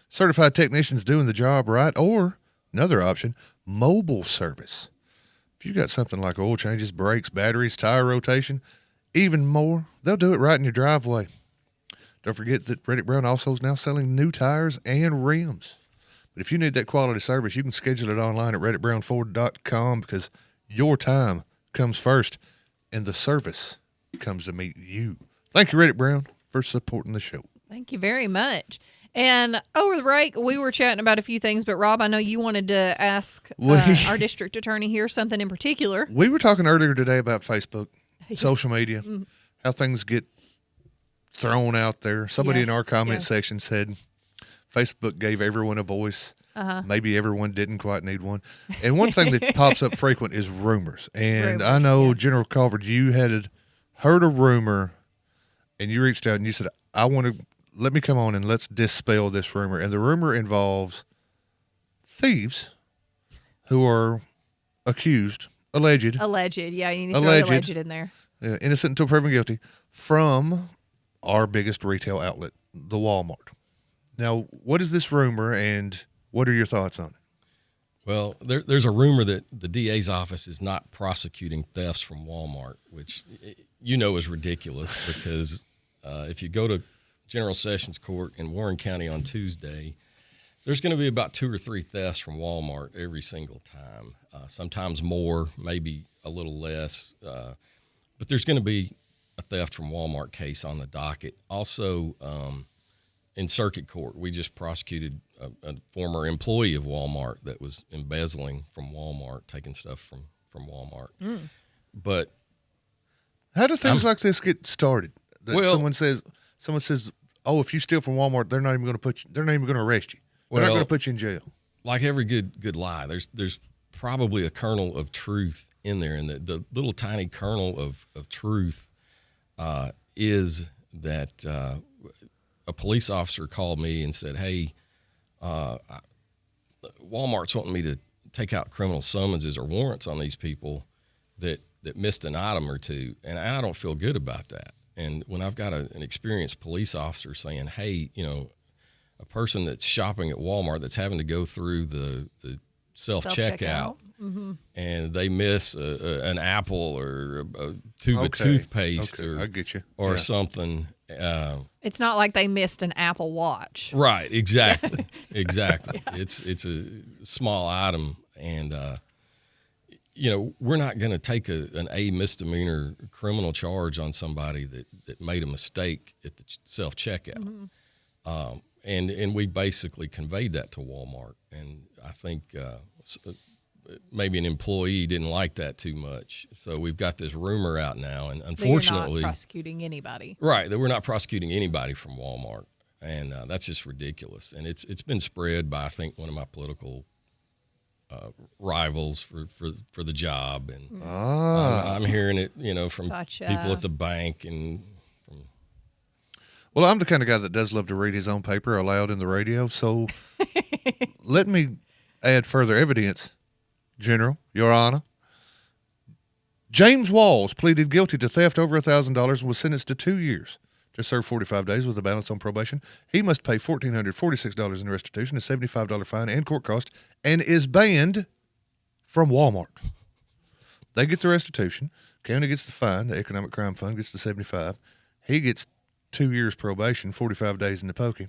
Certified technicians doing the job right. Or, another option, mobile service. If you've got something like oil changes, brakes, batteries, tire rotation, even more, they'll do it right in your driveway. Don't forget that Reddick Brown also is now selling new tires and rims. But if you need that quality service, you can schedule it online at reddickbrownford.com, because your time comes first and the service comes to meet you. Thank you, Reddick Brown, for supporting the show. Thank you very much. And over the break, we were chatting about a few things, but Rob, I know you wanted to ask our district attorney here something in particular. We were talking earlier today about Facebook, social media, how things get thrown out there. Somebody in our comment section said, Facebook gave everyone a voice. Uh-huh. Maybe everyone didn't quite need one. And one thing that pops up frequent is rumors. And I Rumors, know, General Colvard, you had heard a rumor, and you reached out and you said, let me come on and let's dispel this rumor. And the rumor involves thieves who are alleged. Alleged, yeah, you need to throw alleged in there. Innocent until proven guilty, from our biggest retail outlet, the Walmart. Now, what is this rumor, and what are your thoughts on it? Well, there's a rumor that the DA's office is not prosecuting thefts from Walmart, which is ridiculous because if you go to General Sessions Court in Warren County on Tuesday, there's going to be about 2 or 3 thefts from Walmart every single time, sometimes more, maybe a little less. But there's going to be a theft from Walmart case on the docket. Also, in circuit court, we just prosecuted a former employee of Walmart that was embezzling from Walmart, taking stuff from Walmart. Mm. But how do things like this get started? Someone says, "Oh, if you steal from Walmart, they're not even going to arrest you. They're not going to put you in jail." Like every good lie, there's probably a kernel of truth in there, and the little tiny kernel of truth is that a police officer called me and said, "Hey, Walmart's wanting me to take out criminal summonses or warrants on these people that missed an item or two, and I don't feel good about that." And when I've got an experienced police officer saying, "Hey, a person that's shopping at Walmart that's having to go through the self-checkout mm-hmm. and they miss an apple or a tube of toothpaste I get you. or something." It's not like they missed an Apple Watch. Right, exactly. Exactly. Yeah. It's a small item, and we're not going to take an misdemeanor criminal charge on somebody that made a mistake at the self-checkout. Mm-hmm. And we basically conveyed that to Walmart, and I think maybe an employee didn't like that too much. So we've got this rumor out now, and unfortunately, you're not prosecuting anybody. Right, that we're not prosecuting anybody from Walmart, and that's just ridiculous. And it's been spread by, I think, one of my political rivals for the job, and I'm hearing it, from people at the bank and. Well, I'm the kind of guy that does love to read his own paper aloud in the radio, so let me add further evidence, General, Your Honor. James Walls pleaded guilty to theft over $1,000 and was sentenced to 2 years to serve 45 days with a balance on probation. He must pay $1,446 in restitution, a $75 fine, and court cost, and is banned from Walmart. They get the restitution. County gets the fine. The Economic Crime Fund gets the $75. He gets 2 years probation, 45 days in the pokey.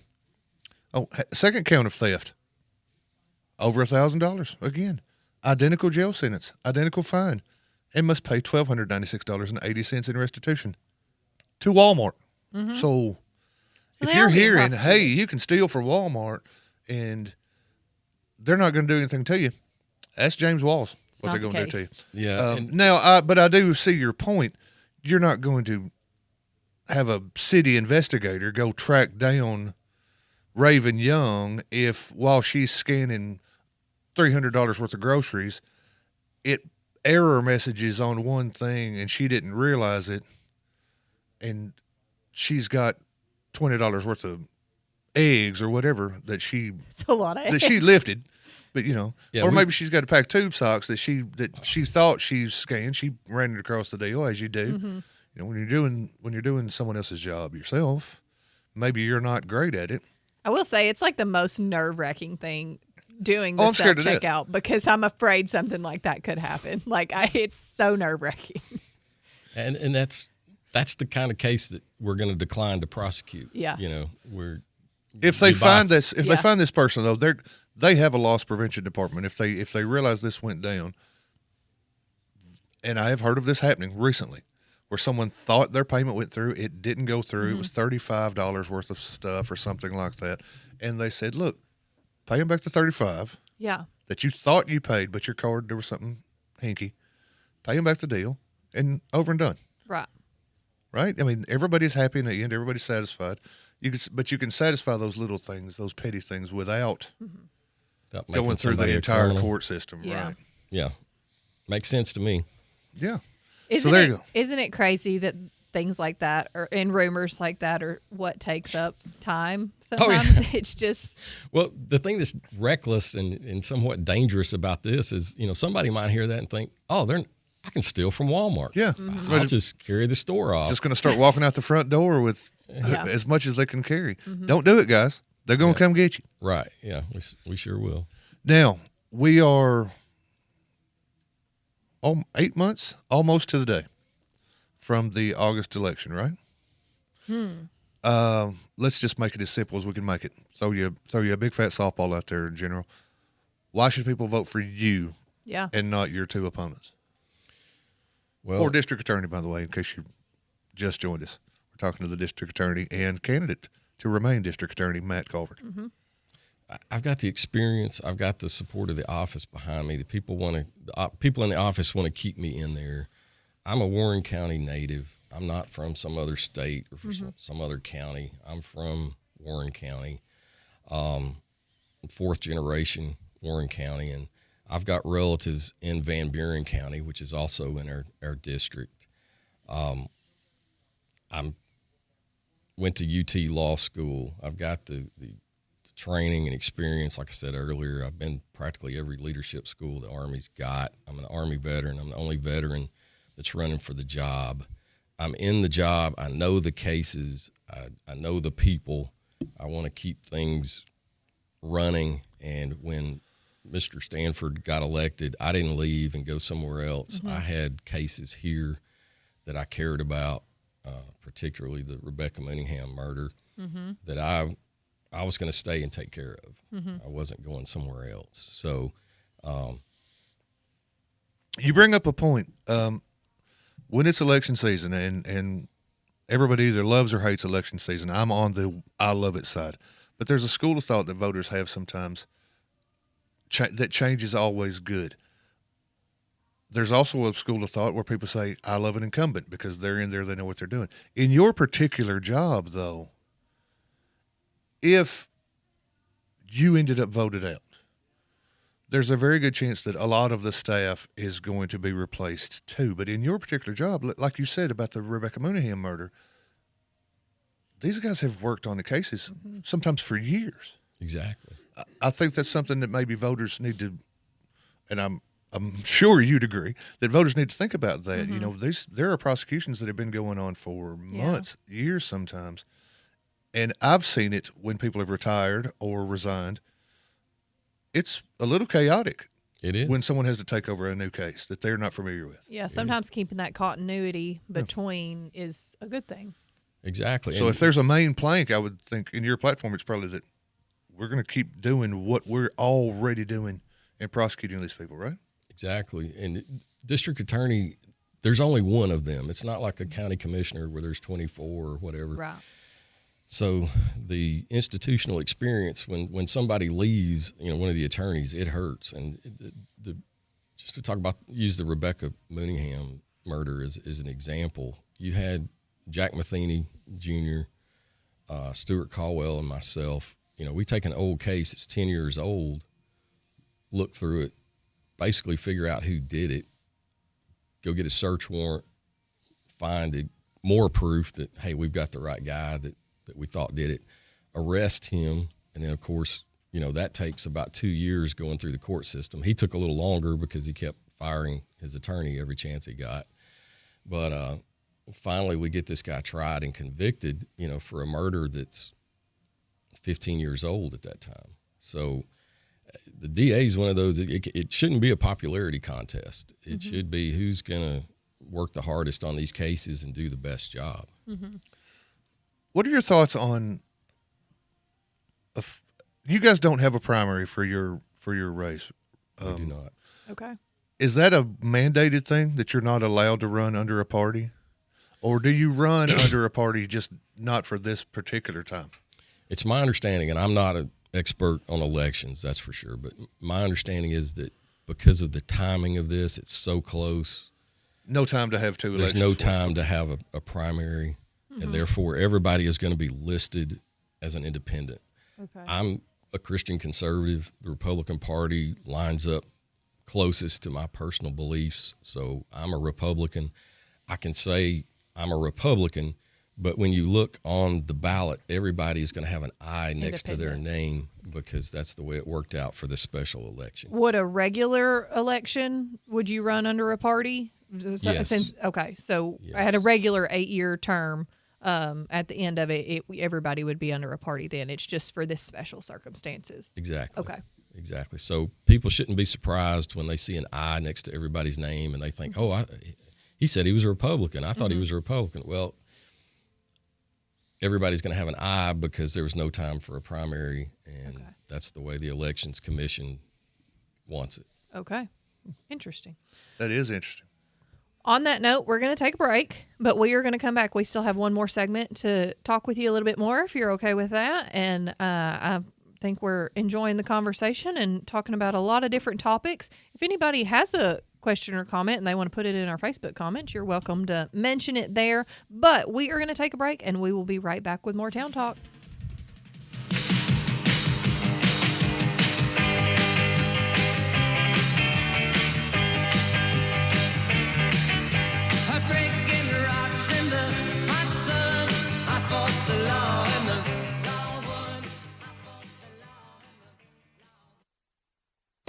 Oh, second count of theft. Over $1,000 again. Identical jail sentence, identical fine, and must pay $1,296.80 in restitution to Walmart. Mm-hmm. So if you're hearing, hey, you can steal from Walmart and they're not going to do anything to you, ask James Walls what they're going to do to you. Yeah. But I do see your point. You're not going to have a city investigator go track down Raven Young if while she's scanning $300 worth of groceries, it error messages on one thing and she didn't realize it, and she's got $20 worth of eggs or whatever that she it's a lot of that eggs. she lifted, but maybe she's got a pack of tube socks that she thought she scanned. She ran it across the deal, as you do. Mm-hmm. When you're doing someone else's job yourself, maybe you're not great at it. I will say it's like the most nerve-wracking thing doing the I'm scared to death. self-checkout because I'm afraid something like that could happen. It's so nerve-wracking. And that's the kind of case that we're going to decline to prosecute. Yeah. If they find this person though, they have a loss prevention department. If they realize this went down, and I have heard of this happening recently, where someone thought their payment went through, it didn't go through. Mm-hmm. It was $35 worth of stuff or something like that, and they said, "Look, pay them back the $35. Yeah. That you thought you paid, but your card there was something hinky. Pay them back the deal, and over and done." Right. Right? I mean, everybody's happy in the end. Everybody's satisfied. But you can satisfy those little things, those petty things, without Without making going through the somebody a entire criminal. court system. Yeah. Right. Yeah, makes sense to me. Yeah. Isn't there it, you go. Isn't it crazy that things like that or and rumors like that are what takes up time? Sometimes it's just Well, the thing that's reckless and somewhat dangerous about this is, somebody might hear that and think, oh, I can steal from Walmart. Yeah. So I'll just carry the store off. Just going to start walking out the front door with Yeah. as much as they can carry. Don't do it, guys. They're going to come get you. Right. Yeah, we sure will. Now, we are 8 months, almost to the day, from the August election, right? Let's just make it as simple as we can make it. Throw you a big fat softball out there in general. Why should people vote for you yeah. and not your two opponents? Well, For district attorney, by the way, in case you just joined us. We're talking to the district attorney and candidate to remain district attorney, Matt Colvard. I've got the experience. I've got the support of the office behind me. The people people in the office want to keep me in there. I'm a Warren County native. I'm not from some other state or from some other county. I'm from Warren County, fourth generation Warren County, and I've got relatives in Van Buren County, which is also in our district. I went to UT Law School. I've got the training and experience. Like I said earlier, I've been practically every leadership school the Army's got. I'm an Army veteran. I'm the only veteran that's running for the job. I'm in the job. I know the cases. I know the people. I want to keep things running. And when Mr. Stanford got elected, I didn't leave and go somewhere else. I had cases here that I cared about, particularly the Rebecca Mooneyham murder, that I was going to stay and take care of. I wasn't going somewhere else. So, You bring up a point. When it's election season and everybody either loves or hates election season, I'm on the I love it side. But there's a school of thought that voters have sometimes that change is always good. There's also a school of thought where people say, I love an incumbent because they're in there, they know what they're doing. In your particular job, though, if you ended up voted out, there's a very good chance that a lot of the staff is going to be replaced too. But in your particular job, like you said about the Rebecca Mooneyham murder, these guys have worked on the cases sometimes for years. Exactly. I think that's something that maybe voters need to, and I'm sure you'd agree, that voters need to think about that. You know, there are prosecutions that have been going on for months, years sometimes. And I've seen it when people have retired or resigned. It's a little chaotic. It is. When someone has to take over a new case that they're not familiar with. Yeah, sometimes keeping that continuity between is a good thing. Exactly. So if there's a main plank, I would think in your platform, it's probably that we're going to keep doing what we're already doing and prosecuting these people, right? Exactly. And district attorney, there's only one of them. It's not like a county commissioner where there's 24 or whatever. Right. So the institutional experience, when somebody leaves, one of the attorneys, it hurts. And just to use the Rebecca Mooneyham murder as an example, you had Jack Matheny Jr., Stuart Caldwell, and myself. We take an old case that's 10 years old, look through it, basically figure out who did it, go get a search warrant, find more proof that, hey, we've got the right guy that we thought did it, arrest him, and then, of course, that takes about 2 years going through the court system. He took a little longer because he kept firing his attorney every chance he got. But finally we get this guy tried and convicted, for a murder that's 15 years old at that time. So the DA is one of those, it shouldn't be a popularity contest. It should be who's going to work the hardest on these cases and do the best job. What are your thoughts on? You guys don't have a primary for your race. We do not. Okay. Is that a mandated thing that you're not allowed to run under a party, or do you run under a party just not for this particular time? It's my understanding, and I'm not an expert on elections, that's for sure. But my understanding is that because of the timing of this, it's so close. No time to have two elections. There's no time to have a primary. And therefore, everybody is going to be listed as an independent. Okay. I'm a Christian conservative. The Republican Party lines up closest to my personal beliefs, so I'm a Republican. I can say I'm a Republican, but when you look on the ballot, everybody is going to have an I next to their name because that's the way it worked out for this special election. Would a regular election, would you run under a party? Yes. So I had a regular 8-year term. At the end of it, everybody would be under a party then. It's just for this special circumstances. Exactly. Okay. Exactly. So people shouldn't be surprised when they see an I next to everybody's name and they think, he said he was a Republican. I thought he was a Republican. Well, everybody's going to have an I because there was no time for a primary, and that's the way the Elections Commission wants it. Okay. Interesting. That is interesting. On that note, we're going to take a break, but we are going to come back. We still have one more segment to talk with you a little bit more, if you're okay with that. And I think we're enjoying the conversation and talking about a lot of different topics. If anybody has a question or comment and they want to put it in our Facebook comments, you're welcome to mention it there. But we are going to take a break, and we will be right back with more Town Talk.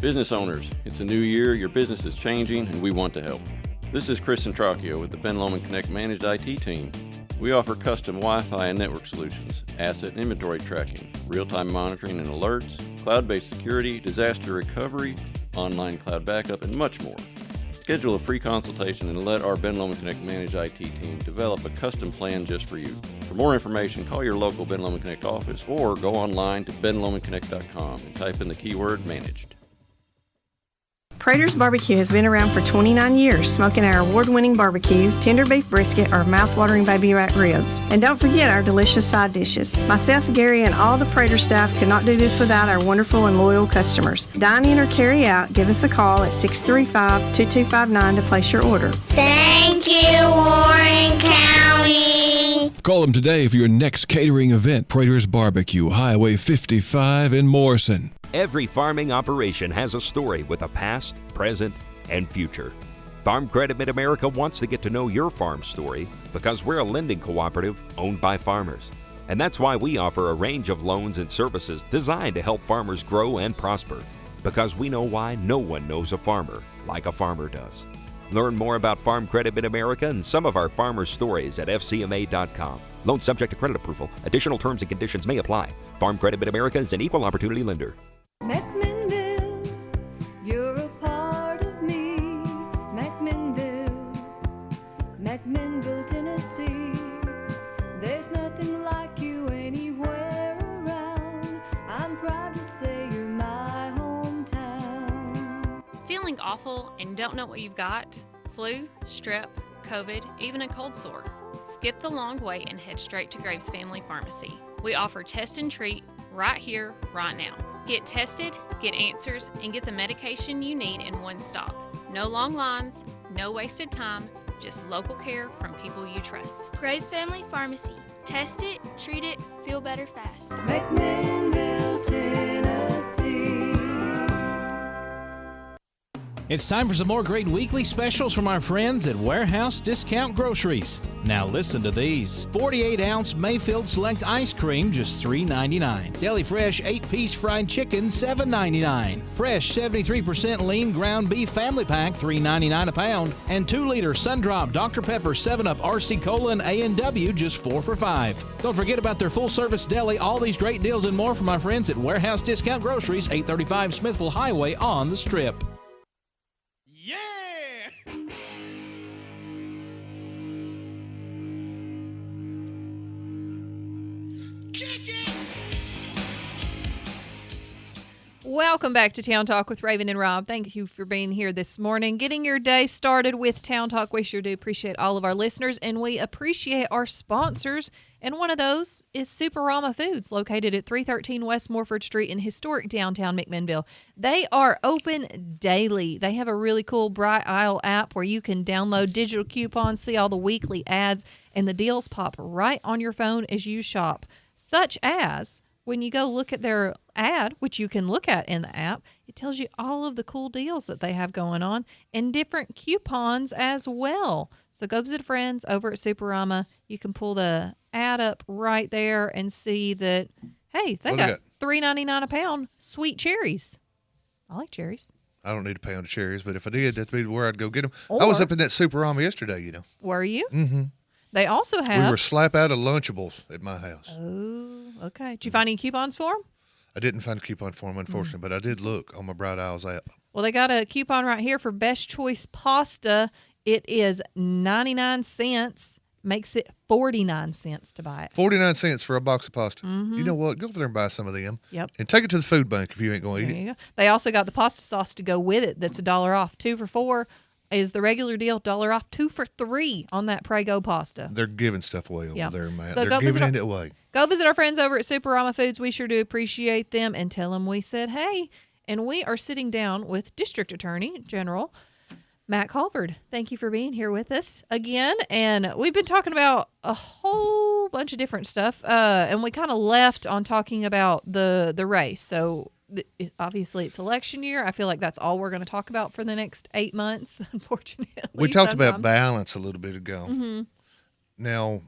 Business owners, it's a new year, your business is changing, and we want to help. This is Chris Centracchio with the Ben Lomond Connect Managed IT team. We offer custom Wi-Fi and network solutions, asset and inventory tracking, real-time monitoring and alerts, cloud-based security, disaster recovery, online cloud backup, and much more. Schedule a free consultation and let our Ben Lomond Connect Managed IT team develop a custom plan just for you. For more information, call your local Ben Lomond Connect office or go online to benlomondconnect.com and type in the keyword managed. Prater's Barbecue has been around for 29 years, smoking our award-winning barbecue, tender beef brisket, or mouth-watering baby back ribs. And don't forget our delicious side dishes. Myself, Gary, and all the Prater staff could not do this without our wonderful and loyal customers. Dine in or carry out, give us a call at 635-2259 to place your order. Thank you, Warren County. Call them today for your next catering event. Prater's Barbecue, Highway 55 in Morrison. Every farming operation has a story with a past, present, and future. Farm Credit Mid-America wants to get to know your farm story because we're a lending cooperative owned by farmers. And that's why we offer a range of loans and services designed to help farmers grow and prosper, because we know why no one knows a farmer like a farmer does. Learn more about Farm Credit Mid-America and some of our farmers' stories at fcma.com. Loan subject to credit approval. Additional terms and conditions may apply. Farm Credit Mid-America is an equal opportunity lender. McMinnville, you're a part of me. McMinnville, McMinnville, Tennessee. There's nothing like you anywhere around. I'm proud to say you're my hometown. Feeling awful and don't know what you've got? Flu, strep, COVID, even a cold sore? Skip the long wait and head straight to Graves Family Pharmacy. We offer test and treat right here, right now. Get tested, get answers, and get the medication you need in one stop. No long lines, no wasted time, just local care from people you trust. Graves Family Pharmacy. Test it, treat it, feel better fast. McMinnville, Tennessee. It's time for some more great weekly specials from our friends at Warehouse Discount Groceries. Now listen to these. 48-ounce Mayfield Select Ice Cream, just $3.99. Deli Fresh 8-piece fried chicken, $7.99. Fresh 73% lean ground beef family pack, $3.99 a pound. And 2-liter Sundrop Dr. Pepper 7-Up RC Cola and A&W, just $4 for $5. Don't forget about their full-service deli. All these great deals and more from our friends at Warehouse Discount Groceries, 835 Smithville Highway on the Strip. Welcome back to Town Talk with Raven and Rob. Thank you for being here this morning, getting your day started with Town Talk. We sure do appreciate all of our listeners, and we appreciate our sponsors. And one of those is Superama Foods, located at 313 West Morford Street in historic downtown McMinnville. They are open daily. They have a really cool Bright Aisle app where you can download digital coupons, see all the weekly ads, and the deals pop right on your phone as you shop. such as when you go look at their ad, which you can look at in the app, it tells you all of the cool deals that they have going on and different coupons as well. So go visit friends over at Superama. You can pull the ad up right there and see that, hey, they got $3.99 a pound sweet cherries. I like cherries. I don't need a pound of cherries, but if I did, that'd be where I'd go get them. Or, I was up in that Superama yesterday, you know. Were you? Mm-hmm. They also have. We were slap out of Lunchables at my house. Oh, okay. Did you find any coupons for them? I didn't find a coupon for them, unfortunately, but I did look on my Bright Isles app. Well, they got a coupon right here for Best Choice Pasta. It is 99 cents. Makes it 49 cents to buy it. 49 cents for a box of pasta. Mm-hmm. You know what? Go over there and buy some of them. Yep. And take it to the food bank if you ain't going to eat it. Go. They also got the pasta sauce to go with it. That's $1 off. 2 for $4 is the regular deal. $1 off. 2 for $3 on that Prego pasta. They're giving stuff away over there, man. So They're giving it away. Go visit our friends over at Superama Foods. We sure do appreciate them, and tell them we said hey. And we are sitting down with District Attorney General Matt Colvard. Thank you for being here with us again. And we've been talking about a whole bunch of different stuff. And we kind of left on talking about the race. So obviously it's election year. I feel like that's all we're going to talk about for the next 8 months, unfortunately. We talked about balance a little bit ago. Mm-hmm. Now,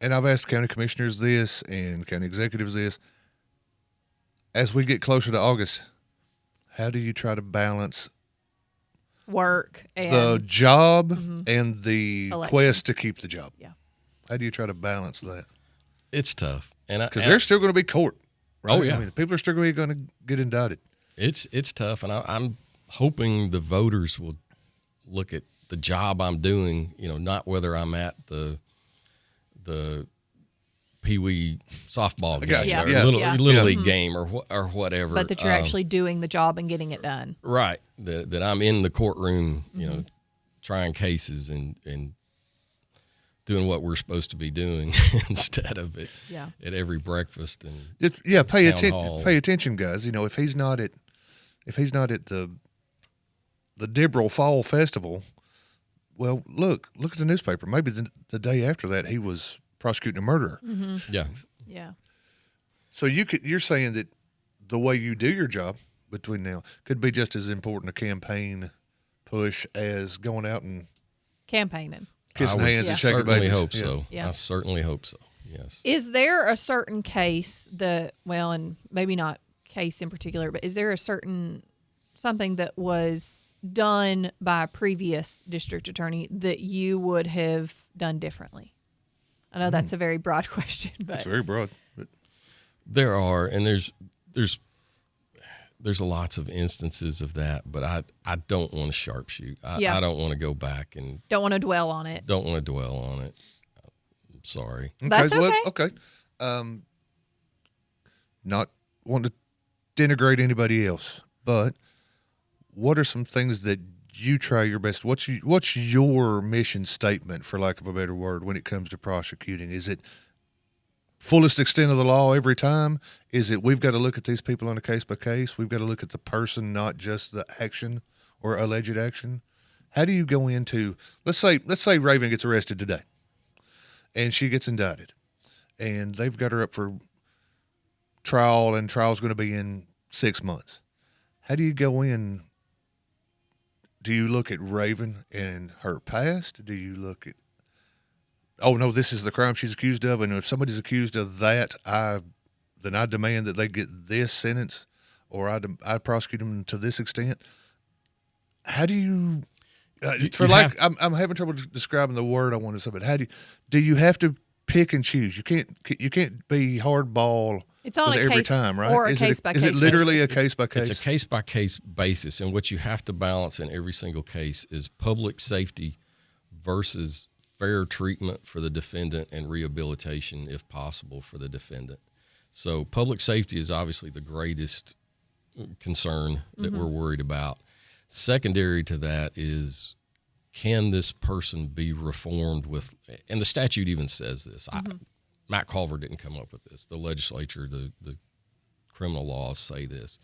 and I've asked county commissioners this and county executives this. As we get closer to August, how do you try to balance work and the job and the election. quest to keep the job? Yeah. How do you try to balance that? It's tough, because there's still going to be court. Right? Oh yeah, I mean, people are still going to get indicted. It's tough, and I'm hoping the voters will look at the job I'm doing. You know, not whether I'm at the Pee-wee softball game or little league game or whatever. But that you're actually doing the job and getting it done. Right. That I'm in the courtroom, you know, trying cases and doing what we're supposed to be doing instead of it at every breakfast and pay attention, guys. You know, if he's not at the Dibble Fall Festival, well, look at the newspaper. Maybe the day after that he was prosecuting a murderer. Mm-hmm. Yeah. So you're saying that the way you do your job between now could be just as important a campaign push as going out and campaigning, kissing hands and shaking babies. I certainly hope so. Yeah. I certainly hope so. Yes. Is there a certain case that, well, and maybe not case in particular, but is there a certain something that was done by a previous district attorney that you would have done differently? I know that's a very broad question, but it's very broad. But there are, and there's lots of instances of that, but I don't want to sharpshoot. I don't want to go back and don't want to dwell on it. Don't want to dwell on it. I'm sorry. That's okay. Okay. Not wanting to denigrate anybody else, but what are some things that you try your best? What's your mission statement, for lack of a better word, when it comes to prosecuting? Is it fullest extent of the law every time? Is it we've got to look at these people on a case by case? We've got to look at the person, not just the action or alleged action. How do you go into let's say Raven gets arrested today, and she gets indicted, and they've got her up for trial, and trial's going to be in 6 months. How do you go in? Do you look at Raven and her past? Do you look at, oh, no, this is the crime she's accused of, and if somebody's accused of that, then I demand that they get this sentence, or I prosecute them to this extent? How do you I'm having trouble describing the word I want to say, but do you have to pick and choose? You can't be hardball. It's on every time, right? Or a case by case. Is it literally a case by case? It's a case by case basis, and what you have to balance in every single case is public safety versus fair treatment for the defendant and rehabilitation, if possible, for the defendant. So public safety is obviously the greatest concern that we're worried about. Secondary to that is, can this person be reformed with, and the statute even says this. Matt Colvard didn't come up with this. The legislature, the criminal laws say this.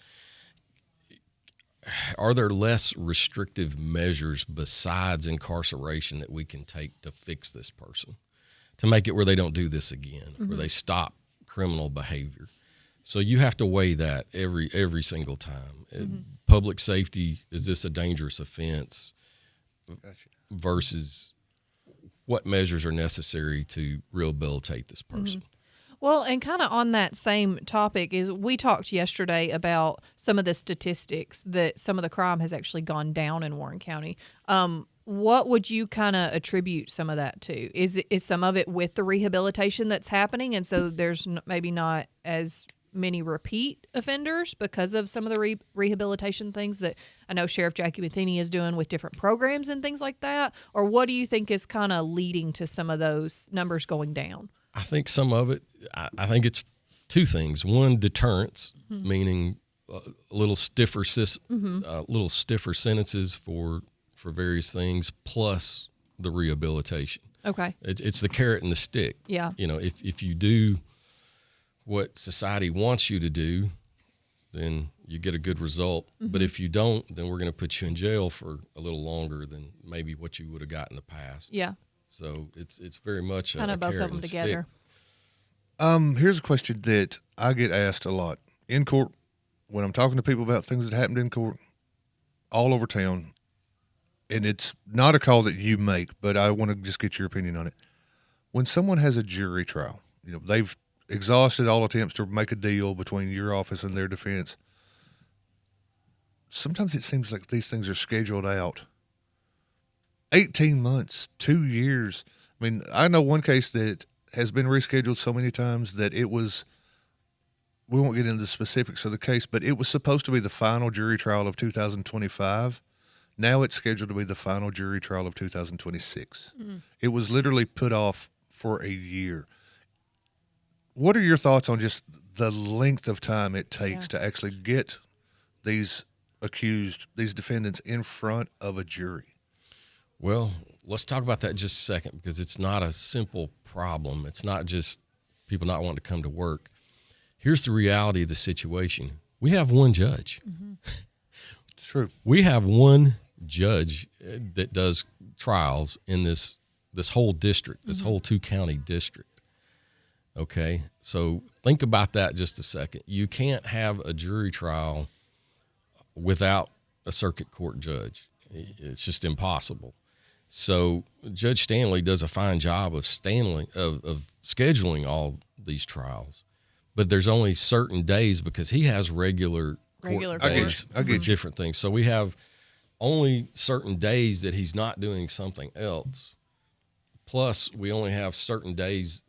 Are there less restrictive measures besides incarceration that we can take to fix this person, to make it where they don't do this again, where they stop criminal behavior. So you have to weigh that every single time. Public safety, is this a dangerous offense versus what measures are necessary to rehabilitate this person? Well, and kind of on that same topic is we talked yesterday about some of the statistics that some of the crime has actually gone down in Warren County. What would you kind of attribute some of that to? Is some of it with the rehabilitation that's happening, and so there's maybe not as many repeat offenders because of some of the rehabilitation things that I know Sheriff Jackie Matheny is doing with different programs and things like that? Or what do you think is kind of leading to some of those numbers going down? I think some of it, I think it's two things. One, deterrence, meaning a little stiffer sentences for various things, plus the rehabilitation. Okay. It's the carrot and the stick. Yeah. You know, if you do what society wants you to do, then you get a good result. But if you don't, then we're going to put you in jail for a little longer than maybe what you would have got in the past. Yeah. So it's very much kind of both carrot of them and a together. stick. Here's a question that I get asked a lot in court when I'm talking to people about things that happened in court all over town. And it's not a call that you make, but I want to just get your opinion on it. When someone has a jury trial, you know, they've exhausted all attempts to make a deal between your office and their defense. Sometimes it seems like these things are scheduled out 18 months, 2 years. I mean, I know one case that has been rescheduled so many times that it was, we won't get into the specifics of the case, but it was supposed to be the final jury trial of 2025. Now it's scheduled to be the final jury trial of 2026. It was literally put off for a year. What are your thoughts on just the length of time it takes to actually get these defendants in front of a jury? Well, let's talk about that just a second, because it's not a simple problem. It's not just people not wanting to come to work. Here's the reality of the situation. We have one judge. It's true. We have one judge that does trials in this whole district, this whole 2-county district. Okay, so think about that just a second. You can't have a jury trial without a circuit court judge. It's just impossible. So Judge Stanley does a fine job of scheduling all these trials, but there's only certain days because he has regular court days for different things. So we have only certain days that he's not doing something else. Plus, we only have certain days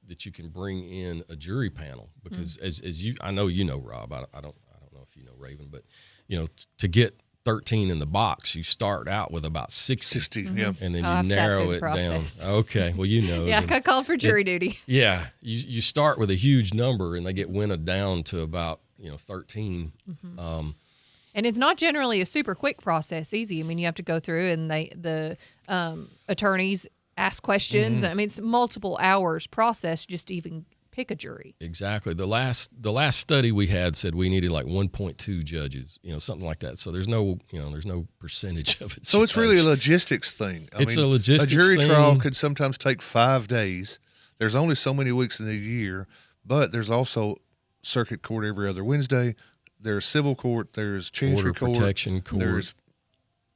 that you can bring in a jury panel because, as you, I know you know, Rob. I don't know if you know Raven, but you know, to get 13 in the box, you start out with about 60 and then you narrow it down. Okay, well, you know. Yeah, I called for jury duty. Yeah, you start with a huge number and they get winnowed down to about 13. And it's not generally a super quick process, easy. I mean, you have to go through and the attorneys ask questions. I mean, it's multiple hours process just to even pick a jury. Exactly. The last study we had said we needed like 1.2 judges, something like that. So there's no percentage of it. So it's really a logistics thing. A logistics thing. A jury trial could sometimes take 5 days. There's only so many weeks in the year, but there's also circuit court every other Wednesday. There's civil court. There's chancery court. Protection court.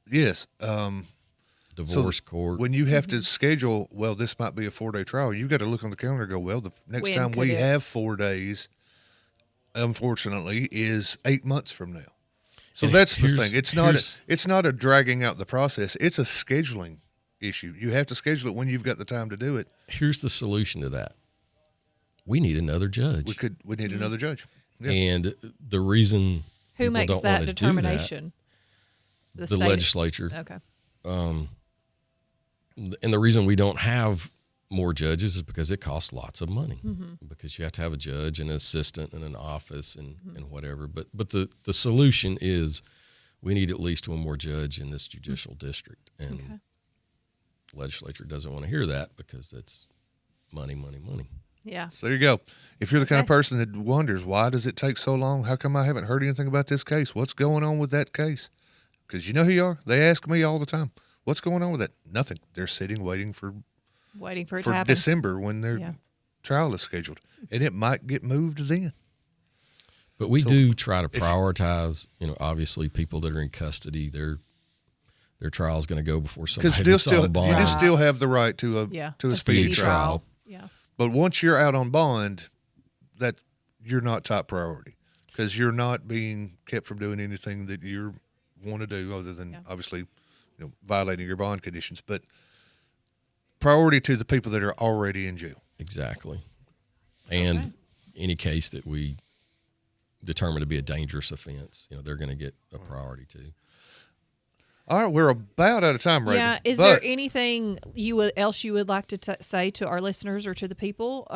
There's divorce court. When you have to schedule, well, this might be a 4-day trial, you've got to look on the calendar and go, well, the next time we have 4 days, unfortunately, is 8 months from now. So that's the thing. It's not a dragging out the process. It's a scheduling issue. You have to schedule it when you've got the time to do it. Here's the solution to that. We need another judge. We need another judge. Yeah. And the reason who makes don't that determination? The legislature. Okay. And the reason we don't have more judges is because it costs lots of money. Because you have to have a judge and an assistant and an office and whatever. But the solution is we need at least one more judge in this judicial district. And the legislature doesn't want to hear that because it's money, money, money. Yeah. So there you go. If you're the kind of person that wonders, why does it take so long? How come I haven't heard anything about this case? What's going on with that case? Because you know who you are. They ask me all the time, what's going on with it? Nothing. They're sitting waiting for it to happen. December when they're trial is scheduled, and it might get moved then. But we So do try to prioritize, obviously people that are in custody, their trial is going to go before somebody Because that's on bond. you still have the right to a speedy trial. Yeah. But once you're out on bond, that you're not top priority because you're not being kept from doing anything that you want to do other than obviously, violating your bond conditions. But priority to the people that are already in jail. Exactly. And any case that we determine to be a dangerous offense, they're going to get a priority too. All right, we're about out of time, Raven. Yeah. Is there anything else you would like to say to our listeners or to the people?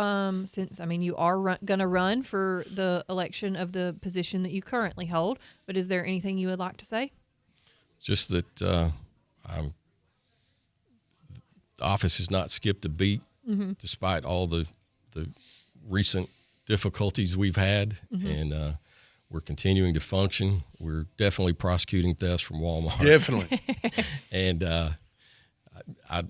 Since you are going to run for the election of the position that you currently hold, but is there anything you would like to say? Just that the office has not skipped a beat, despite all the recent difficulties we've had, and we're continuing to function. We're definitely prosecuting thefts from Walmart. Definitely. And I'd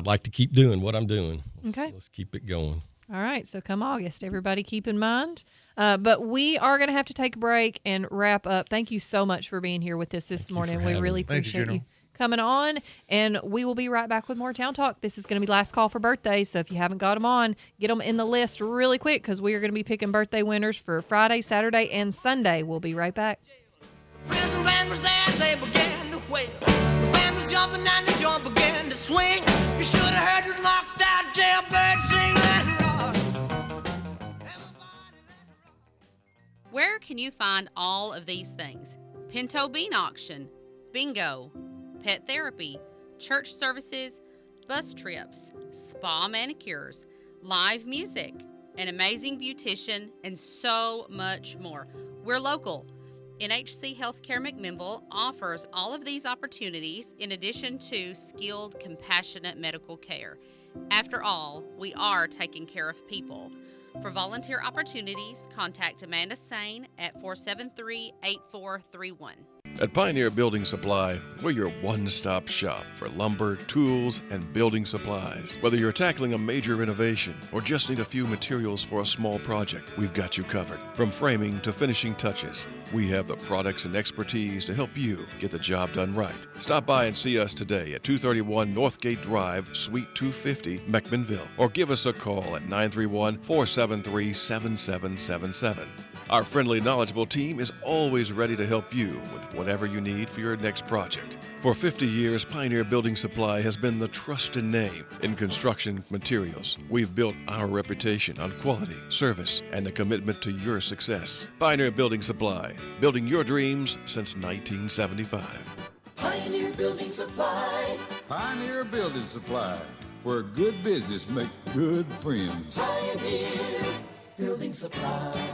like to keep doing what I'm doing. Let's keep it going. All right. So come August, everybody keep in mind. But we are going to have to take a break and wrap up. Thank you so much for being here with us this morning. We really appreciate you coming on, and we will be right back with more Town Talk. This is going to be last call for birthdays, so if you haven't got them on, get them in the list really quick because we are going to be picking birthday winners for Friday, Saturday, and Sunday. We'll be right back. The prison band was there, they began to wail. The band was jumping and the joint began to swing. You should have heard this knocked out jailbird sing that rock. Where can you find all of these things? Pinto bean auction, bingo, pet therapy, church services, bus trips, spa manicures, live music, an amazing beautician, and so much more. We're local. NHC Healthcare McMinnville offers all of these opportunities in addition to skilled, compassionate medical care. After all, we are taking care of people. For volunteer opportunities, contact Amanda Sane at 473-8431. At Pioneer Building Supply, we're your one-stop shop for lumber, tools, and building supplies. Whether you're tackling a major renovation or just need a few materials for a small project, we've got you covered. From framing to finishing touches, we have the products and expertise to help you get the job done right. Stop by and see us today at 231 Northgate Drive, Suite 250, McMinnville, or give us a call at 931-473-7777. Our friendly, knowledgeable team is always ready to help you with whatever you need for your next project. For 50 years, Pioneer Building Supply has been the trusted name in construction materials. We've built our reputation on quality, service, and the commitment to your success. Pioneer Building Supply, building your dreams since 1975. Pioneer Building Supply. Pioneer Building Supply, where good business makes good friends. Pioneer Building Supply.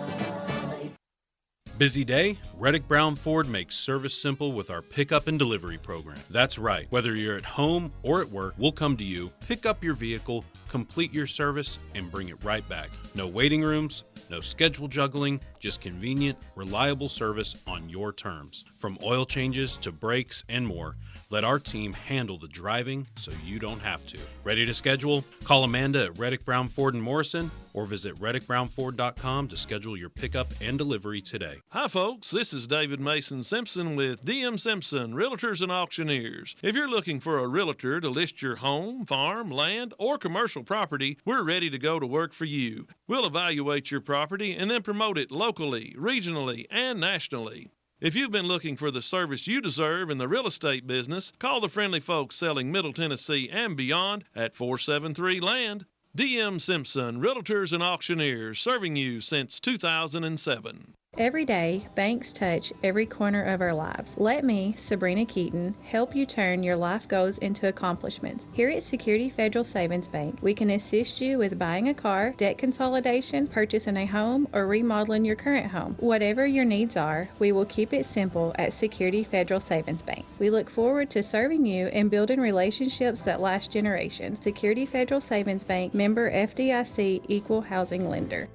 Busy day? Reddick Brown Ford makes service simple with our pickup and delivery program. That's right. Whether you're at home or at work, we'll come to you, pick up your vehicle, complete your service, and bring it right back. No waiting rooms, no schedule juggling, just convenient, reliable service on your terms. From oil changes to brakes and more, let our team handle the driving so you don't have to. Ready to schedule? Call Amanda at Reddick Brown Ford in Morrison or visit reddickbrownford.com to schedule your pickup and delivery today. Hi, folks. This is David Mason Simpson with DM Simpson, Realtors and Auctioneers. If you're looking for a realtor to list your home, farm, land, or commercial property, we're ready to go to work for you. We'll evaluate your property and then promote it locally, regionally, and nationally. If you've been looking for the service you deserve in the real estate business, call the friendly folks selling Middle Tennessee and beyond at 473-LAND. DM Simpson, Realtors and Auctioneers, serving you since 2007. Every day, banks touch every corner of our lives. Let me, Sabrina Keaton, help you turn your life goals into accomplishments. Here at Security Federal Savings Bank, we can assist you with buying a car, debt consolidation, purchasing a home, or remodeling your current home. Whatever your needs are, we will keep it simple at Security Federal Savings Bank. We look forward to serving you and building relationships that last generations. Security Federal Savings Bank, member FDIC, equal housing lender.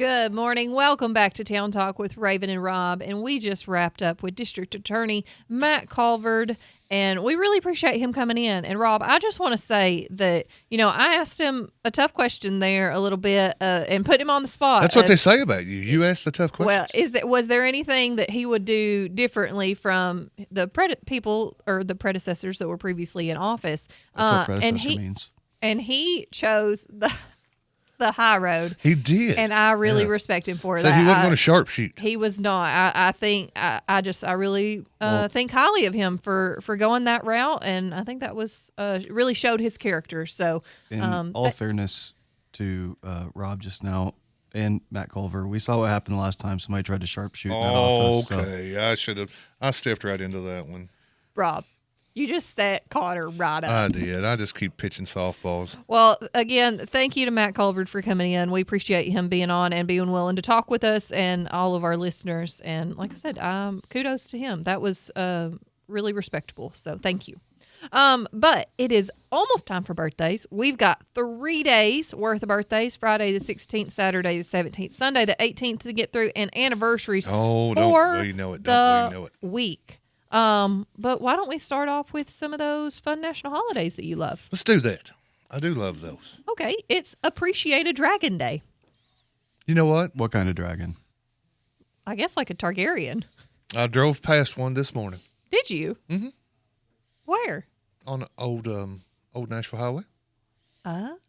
Good morning. Welcome back to Town Talk with Raven and Rob. And we just wrapped up with District Attorney Matt Colvard. And we really appreciate him coming in. And Rob, I just want to say that, I asked him a tough question there a little bit and put him on the spot. That's what they say about you. You ask the tough questions. Well, was there anything that he would do differently from the people or the predecessors that were previously in office? That's what predecessor means. And he chose the high road. He did. And I really respect him for so that. He wasn't going to sharpshoot. He was not. I think I really think highly of him for going that route, and I think that was really showed his character. So, in all fairness to Rob just now and Matt Culver, we saw what happened the last time somebody tried to sharpshoot in that office. Okay. I should have. I stepped right into that one. Rob, you just caught her right up. I did. I just keep pitching softballs. Well, again, thank you to Matt Colvard for coming in. We appreciate him being on and being willing to talk with us and all of our listeners. And like I said, kudos to him. That was really respectable. So thank you. But it is almost time for birthdays. We've got 3 days worth of birthdays: Friday the 16th, Saturday the 17th, Sunday the 18th to get through, and anniversaries for the week. But why don't we start off with some of those fun national holidays that you love? Let's do that. I do love those. Okay, it's Appreciate a Dragon Day. You know what? What kind of dragon? I guess like a Targaryen. I drove past one this morning. Did you? Mm-hmm. Where? On old Nashville Highway.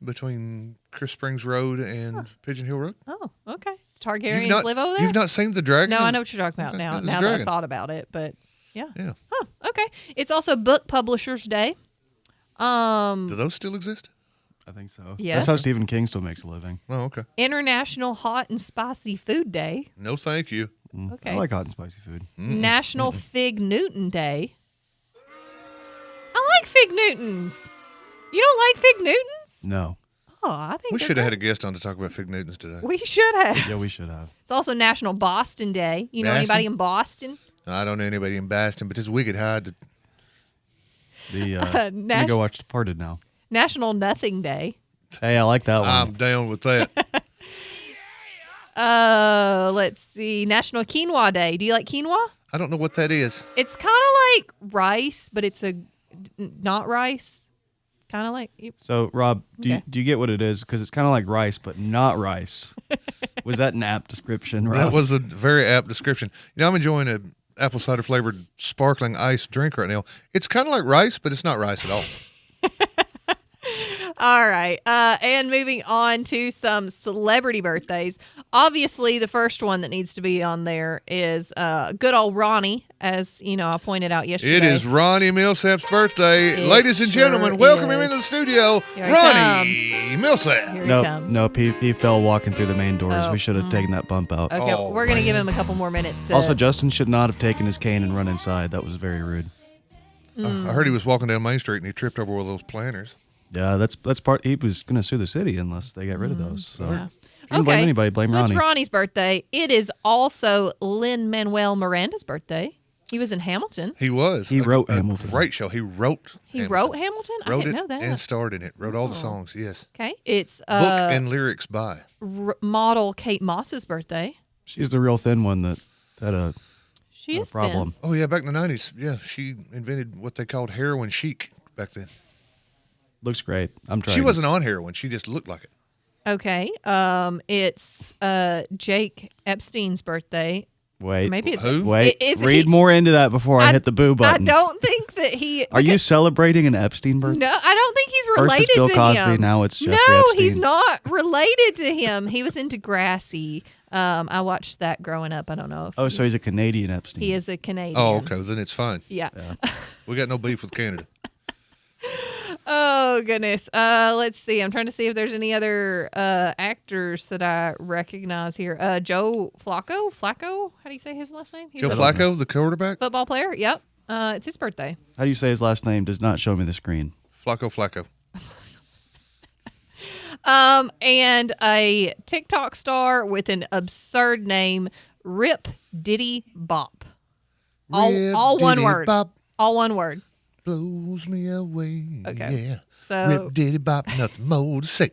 Between Chris Springs Road and Pigeon Hill Road. Oh, okay. Targaryens live over there? You've not seen the dragon? No, I know what you're talking about now that I thought about it, but... Yeah. Huh. Okay. It's also Book Publishers Day. Do those still exist? I think so. Yes. That's how Stephen King still makes a living. Oh, okay. International Hot and Spicy Food Day. No, thank you. Okay. I like hot and spicy food. National Fig Newton Day. I like Fig Newtons. You don't like Fig Newtons? No. Oh, I think we should have had a guest on to talk about Fig Newtons today. We should have. Yeah, we should have. It's also National Boston Day. You know anybody in Boston? I don't know anybody in Boston, but it's wicked hard to... Let me go watch Departed now. National Nothing Day. Hey, I like that one. I'm down with that. Let's see. National Quinoa Day. Do you like quinoa? I don't know what that is. It's kind of like rice, but it's not rice. Kind of like... So, Rob, do you get what it is? Because it's kind of like rice, but not rice. Was that an apt description, Rob? That was a very apt description. I'm enjoying a apple cider flavored sparkling ice drink right now. It's kind of like rice, but it's not rice at all. All right. And moving on to some celebrity birthdays. Obviously, the first one that needs to be on there is good old Ronnie, as I pointed out yesterday. It is Ronnie Millsap's birthday. Ladies and gentlemen, welcome him into the studio. Ronnie Millsap. Nope, he fell walking through the main doors. We should have taken that bump out. Okay, we're going to give him a couple more minutes to... Also, Justin should not have taken his cane and run inside. That was very rude. I heard he was walking down Main Street and he tripped over one of those planters. Yeah, that's part. He was going to sue the city unless they got rid of those. So. Yeah. You can blame anybody. Blame so Ronnie. It's Ronnie's birthday. It is also Lin-Manuel Miranda's birthday. He was in Hamilton. He was. He wrote Hamilton. Great show. He wrote Hamilton? I didn't know that. And starred in it. Wrote all the songs, yes. Okay. It's book and lyrics by model Kate Moss's birthday. She's the real thin one that had a problem. Thin. Oh, yeah, back in the 90s. Yeah, she invented what they called heroin chic back then. Looks great. I'm trying. She wasn't on heroin. She just looked like it. Okay. It's Jake Epstein's birthday. Wait. Maybe it's who? Wait. Read more into that before I hit the boo button. I don't think that he... Are you celebrating an Epstein birthday? No, I don't think he's related First it's Bill to Cosby, him. now it's Jeffrey No, Epstein. he's not related to him. He was into Degrassi. I watched that growing up. I don't know if so he's a Canadian Epstein. he is a Canadian. Oh, okay. Then it's fine. Yeah. We got no beef with Canada. Oh, goodness. Let's see. I'm trying to see if there's any other actors that I recognize here. Joe Flacco? How do you say his last name? Joe Flacco, the quarterback? Football player? Yep. It's his birthday. How do you say his last name? Does not show me the screen. Flacco. And a TikTok star with an absurd name, Rip Diddy Bop. All one word. Bop. All one word. Blows me away. Okay. Yeah. So Rip Diddy Bop, nothing more to say.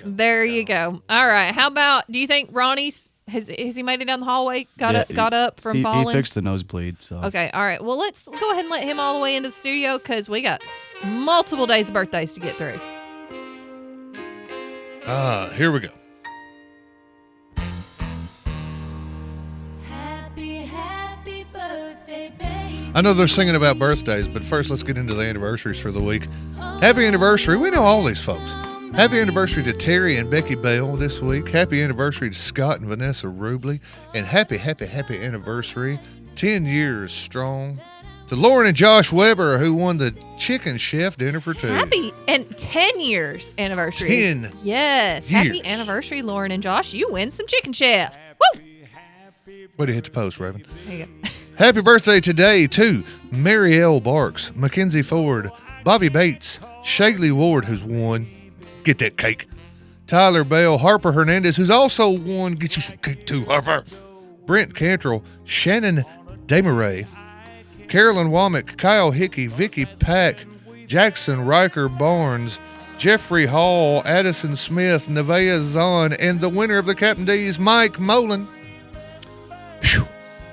There you go. All right. How about, do you think Ronnie's, has he made it down the hallway? Got up from falling? He fixed the nosebleed. So Okay. All right. Well, let's go ahead and let him all the way into the studio because we got multiple days of birthdays to get through. Here we go. Happy birthday, baby. I know they're singing about birthdays, but first let's get into the anniversaries for the week. Happy anniversary. We know all these folks. Happy anniversary to Terry and Becky Bell this week. Happy anniversary to Scott and Vanessa Rubley. And happy anniversary, 10 years strong, to Lauren and Josh Weber, who won the Chicken Chef dinner for two. Happy and 10 years anniversary. 10 Yes. years. Happy anniversary, Lauren and Josh. You win some Chicken Chef. Woo! Way to hit the post, Raven. There you go. Happy birthday today to Mary L. Barks, Mackenzie Ford, Bobby Bates, Shagley Ward, who's won. Get that cake. Tyler Bell, Harper Hernandez, who's also won. Get you some cake too, Harper. Brent Cantrell, Shannon Desmarais, Carolyn Womack, Kyle Hickey, Vicky Pack, Jackson Riker Barnes, Jeffrey Hall, Addison Smith, Nevaeh Zahn, and the winner of the Captain D's, Mike Molan. Whew.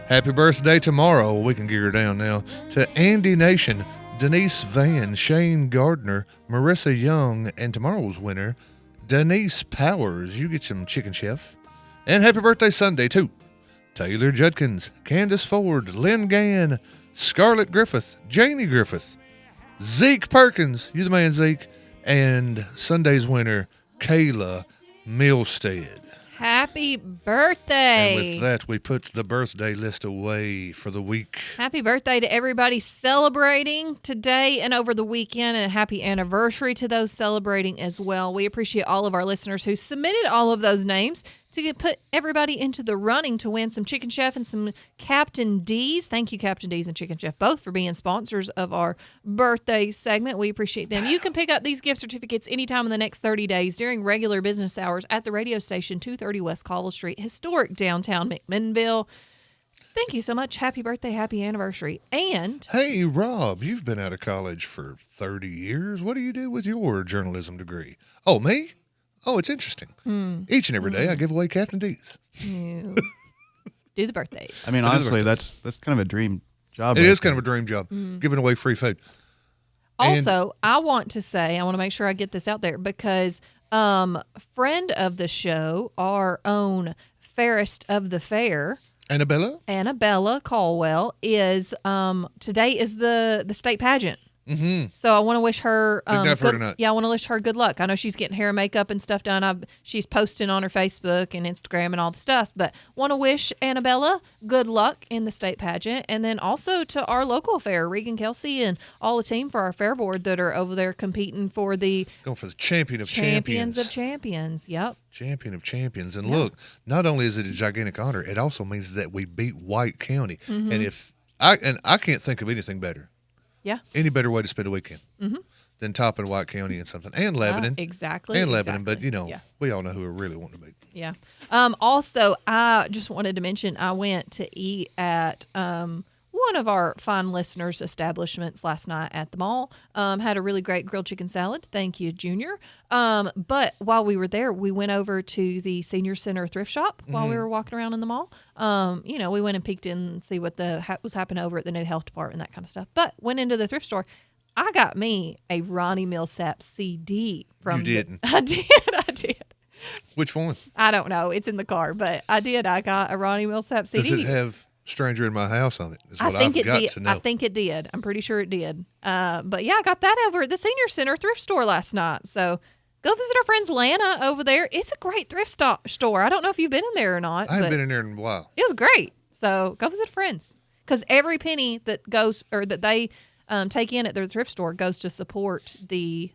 Happy birthday tomorrow. We can gear down now. To Andy Nation, Denise Van, Shane Gardner, Marissa Young, and tomorrow's winner, Denise Powers. You get some Chicken Chef. And happy birthday Sunday to Taylor Judkins, Candace Ford, Lynn Gann, Scarlett Griffith, Janie Griffith, Zeke Perkins, you the man Zeke, and Sunday's winner, Kayla Milstead. Happy birthday. And with that, we put the birthday list away for the week. Happy birthday to everybody celebrating today and over the weekend, and a happy anniversary to those celebrating as well. We appreciate all of our listeners who submitted all of those names to put everybody into the running to win some Chicken Chef and some Captain D's. Thank you, Captain D's and Chicken Chef, both for being sponsors of our birthday segment. We appreciate them. You can pick up these gift certificates anytime in the next 30 days during regular business hours at the radio station, 230 West Colville Street, historic downtown McMinnville. Thank you so much. Happy birthday, happy anniversary. And hey, Rob, you've been out of college for 30 years. What do you do with your journalism degree? Oh, me? Oh, it's interesting. Each and every day I give away Captain D's. Do the birthdays. I mean, honestly, that's kind of a dream job. It is kind of a dream job, giving away free food. Also, I want to make sure I get this out there because friend of the show, our own fairest of the fair, Annabella Caldwell, is today is the state pageant. Mm-hmm. So I want to wish her I want to wish her good luck. I know she's getting hair and makeup and stuff done. She's posting on her Facebook and Instagram and all the stuff, but want to wish Annabella good luck in the state pageant, and then also to our local fair, Regan Kelsey and all the team for our fair board that are over there competing for the champion of champions. Yep. Champion of champions. And look, not only is it a gigantic honor, it also means that we beat White County. Mm-hmm. And I can't think of anything better. Yeah. Any better way to spend a weekend than topping White County and something. And Lebanon. Exactly. And Lebanon. But, we all know who we really want to beat. Yeah. Also, I just wanted to mention I went to eat at one of our fine listeners' establishments last night at the mall. Had a really great grilled chicken salad. Thank you, Junior. But while we were there, we went over to the Senior Center thrift shop while we were walking around in the mall. We went and peeked in and see what was happening over at the new health department, that kind of stuff. But went into the thrift store. I got me a Ronnie Millsap CD from. You didn't. I did. Which one? I don't know. It's in the car, but I did. I got a Ronnie Millsap CD. Does it have "Stranger in My House" on it? Is what I think I've it got did. to know. I think it did. I'm pretty sure it did. But yeah, I got that over at the Senior Center thrift store last night. So go visit our friends Lana over there. It's a great thrift store. I don't know if you've been in there or not. I haven't been in there in a while. It was great. So go visit friends, because every penny that goes or that they take in at their thrift store goes to support the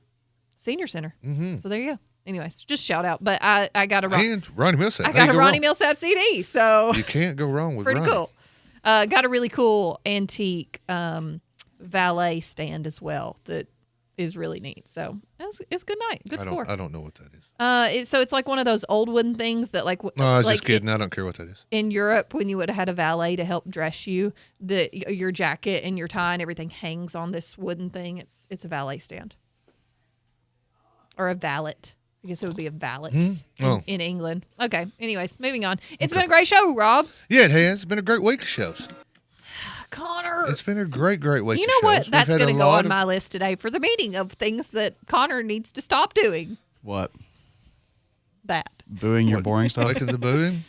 Senior Center. Mm-hmm. So there you go. Anyways, just shout out. But I got a Ronnie Millsap. I got a Ronnie Millsap CD. So you can't go wrong with pretty Ronnie. Cool. Got a really cool antique valet stand as well that is really neat. So it's a good night. Good score. I don't know what that is. It's like one of those old wooden things that like. No, I was like just kidding. I don't care what that is. In Europe, when you would have had a valet to help dress you, your jacket and your tie and everything hangs on this wooden thing. It's a valet stand. Or a valet. I guess it would be a valet Oh. in England. Okay. Anyways, moving on. It's been a great show, Rob. Yeah, it has. It's been a great week of shows. Connor. It's been a great week. You of know what? shows. That's We've had going to a go lot on of- my list today for the meeting of things that Connor needs to stop doing. What? That. Booing your boring stuff? Making the booing?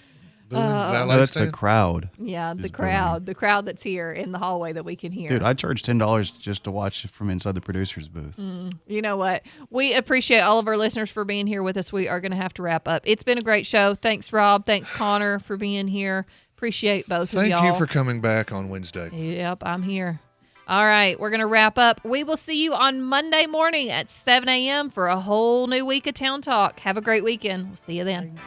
No, that's the crowd. Yeah, the crowd that's here in the hallway that we can hear. Dude, I charge $10 just to watch from inside the producer's booth. You know what? We appreciate all of our listeners for being here with us. We are going to have to wrap up. It's been a great show. Thanks, Rob. Thanks, Connor, for being here. Appreciate both of y'all. Thank you for coming back on Wednesday. Yep, I'm here. All right, we're going to wrap up. We will see you on Monday morning at 7 a.m. for a whole new week of Town Talk. Have a great weekend. We'll see you then.